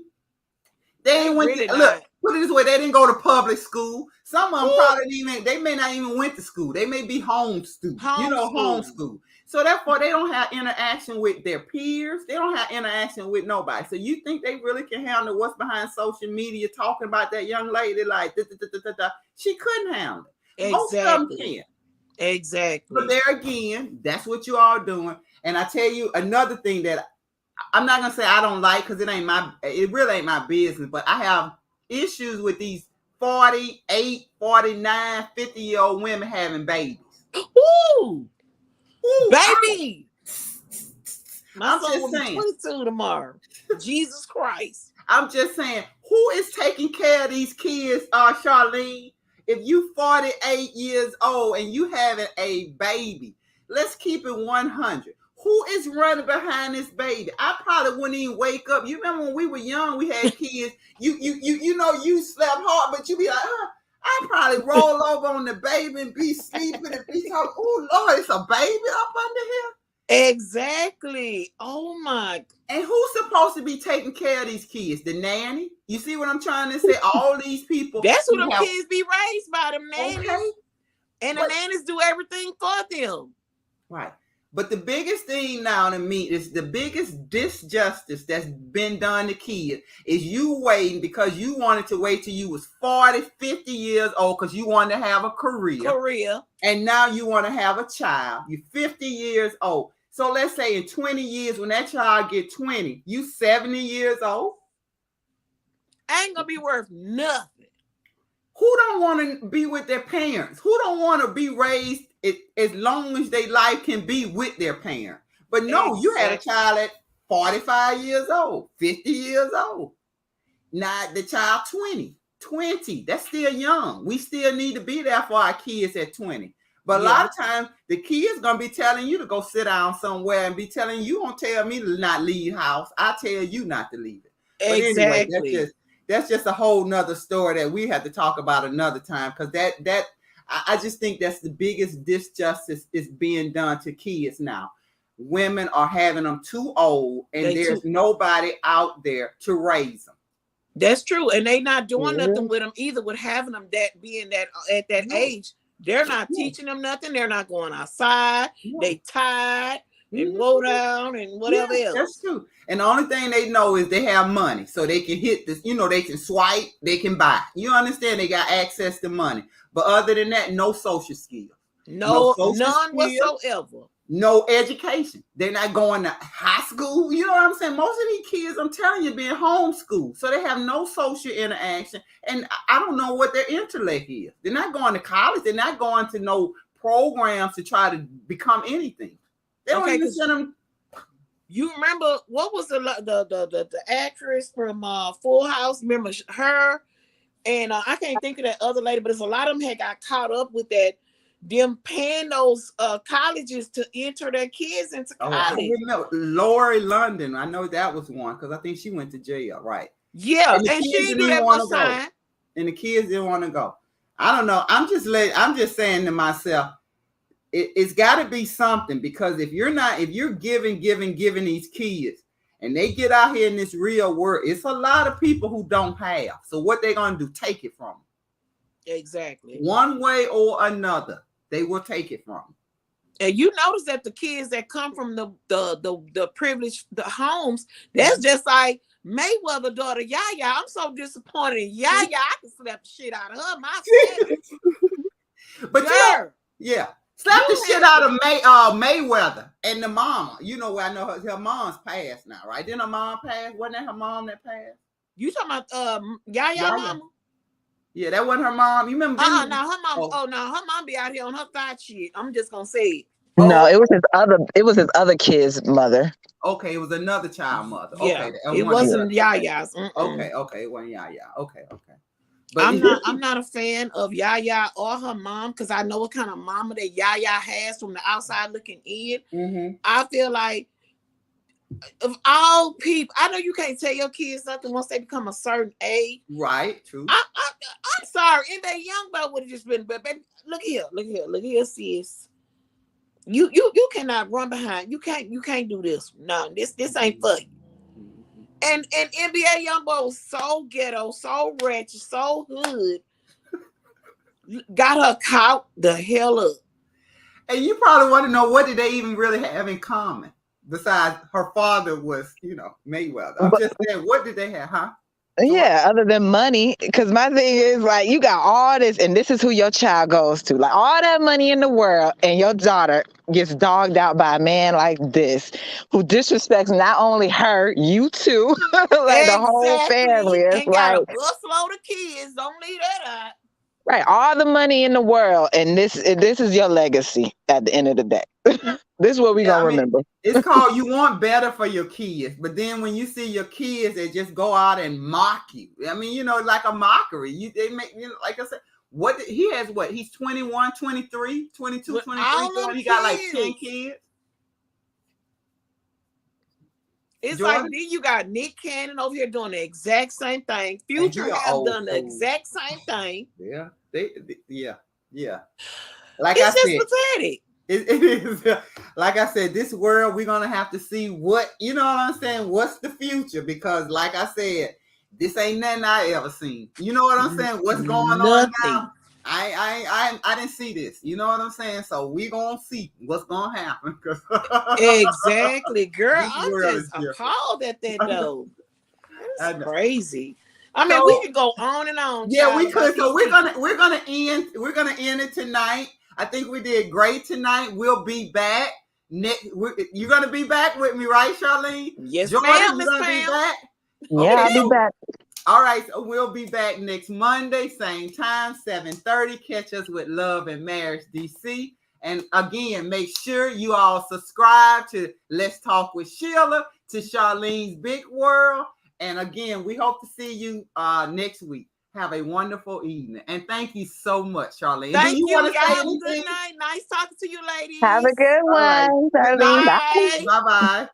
They ain't went to, look, put it this way, they didn't go to public school. Some of them probably they may not even went to school. They may be homeschooled. Homeschooled. So therefore, they don't have interaction with their peers. They don't have interaction with nobody. So you think they really can handle what's behind social media talking about that young lady like she couldn't handle it. Exactly. Most of them can. Exactly. But there again, that's what you are doing. And I tell you another thing that I'm not gonna say I don't like because it really ain't my business, but I have issues with these 48, 49, 50-year-old women having babies. Ooh, baby. My son will be 22 tomorrow. Jesus Christ. I'm just saying, who is taking care of these kids, Charlene? If you 48 years old and you having a baby, let's keep it 100. Who is running behind this baby? I probably wouldn't even wake up. You remember when we were young, we had kids. You slept hard, but you be like, I probably roll over on the baby and be sleeping and be talking, oh Lord, it's a baby up under here. Exactly. Oh my. And who's supposed to be taking care of these kids? The nanny? You see what I'm trying to say? All these people. That's who them kids be raised by, them nannies. Okay. And the nannies do everything for them. Right. But the biggest thing now to me is the biggest disjustice that's been done to kids is you waiting because you wanted to wait till you was 40, 50 years old because you wanted to have a career. And now you want to have a child. You're 50 years old. So let's say in 20 years, when that child get 20, you 70 years old. Ain't gonna be worth nothing. Who don't want to be with their parents? Who don't want to be raised as long as their life can be with their parent? But no, you had a child at 45 years old, 50 years old. Now the child 20, that's still young. We still need to be there for our kids at 20. But a lot of times the kid's gonna be telling you to go sit down somewhere and be telling you won't tell me to not leave house. I tell you not to leave it. But exactly. Anyway, that's just a whole nother story that we have to talk about another time because I just think that's the biggest disjustice is being done to kids now. women are having them too old, and there's nobody out there to raise them. That's true, and they not doing nothing with them either. With having them being that at that age, they're not teaching them nothing. They're not going outside. They tired. And roll down and whatever else. That's true. And the only thing they know is they have money, so they can hit this. You know, they can swipe, they can buy. You understand? They got access to money. But other than that, no social skills. None whatsoever. No education. They're not going to high school. You know what I'm saying? Most of these kids, I'm telling you, being homeschooled, so they have no social interaction. And I don't know what their intellect is. They're not going to college. They're not going to no programs to try to become anything. They don't even send them. You remember what was the actress from Full House? Remember her? And I can't think of that other lady, but there's a lot of them had got caught up with that. Them paying those colleges to enter their kids into college. I remember Lori London. I know that was one because I think she went to jail, right? Yeah, and she didn't do that much time. And the kids didn't want to go. I don't know. I'm just saying to myself, it's got to be something, because if you're giving these kids and they get out here in this real world, it's a lot of people who don't have. So what they gonna do? Take it from them. Exactly. One way or another, they will take it from them. And you notice that the kids that come from the privileged homes, that's just like Mayweather daughter Yaya. I'm so disappointed in Yaya. I can slap the shit out of her myself. But yeah. Slap the shit out of Mayweather and the mama. You know where I know her mom's passed now, right? Didn't her mom pass? Wasn't that her mom that passed? You talking about Yaya mama? Yeah, that wasn't her mom. You remember? Now her mom. Oh, no, her mom be out here on her thought shit. I'm just gonna say it. No, it was his other kid's mother. Okay, it was another child mother. Yeah, okay, it wasn't Yaya's. Okay, it wasn't Yaya. Okay. But I'm not a fan of Yaya or her mom, because I know what kind of mama that Yaya has from the outside looking in. Mm-hmm. I feel like of all people, I know you can't tell your kids something once they become a certain age. Right, true. I'm sorry. And that young boy would have just been, but baby, look here, sis. You cannot run behind. You can't do this. No, this ain't for you. And NBA YoungBoy was so ghetto, so wretched, so hood. Got her caught the hell up. And you probably want to know, what did they even really have in common? Besides her father was, Mayweather. I'm just saying, what did they have, huh? Yeah, other than money, because my thing is, like, you got all this, and this is who your child goes to. Like, all that money in the world, and your daughter gets dogged out by a man like this, who disrespects not only her, you too, like the whole family. It's and got a busload of kids. Don't leave that out. Right, all the money in the world, and this is your legacy at the end of the day. This is what we're gonna remember. It's called, you want better for your kids, but then when you see your kids, they just go out and mock you. I mean, like a mockery. They make, like I said, he has he's 21, 23, 22, with 23, so he got like 10 kids. It's Jordan? Like then you got Nick Cannon over here doing the exact same thing. Future has done the exact same thing. Yeah, yeah. Like it's I just said, pathetic. It is. Like I said, this world, we're gonna have to see what, you know what I'm saying? What's the future? Because like I said, this ain't nothing I ever seen. You know what I'm saying? What's going on now? I didn't see this. You know what I'm saying? So we gonna see what's gonna happen. Exactly, girl. I'm just appalled at that though. That's crazy. I mean, we could go on and on. Yeah, we could. So we're gonna end it tonight. I think we did great tonight. We'll be back. You're gonna be back with me, right, Charlene? Yes, Jordan, ma'am. You're gonna be back. Yeah, okay. I'll be back. All right, so we'll be back next Monday, same time, 7:30. Catch us with Love and Marriage DC. And again, make sure you all subscribe to Let's Talk with Sheila, to Charlene's Big World. And again, we hope to see you next week. Have a wonderful evening. And thank you so much, Charlene. Thank you. Have a good night. Nice talking to you, ladies. Have a good one. Right. Charlene. Bye. Bye-bye.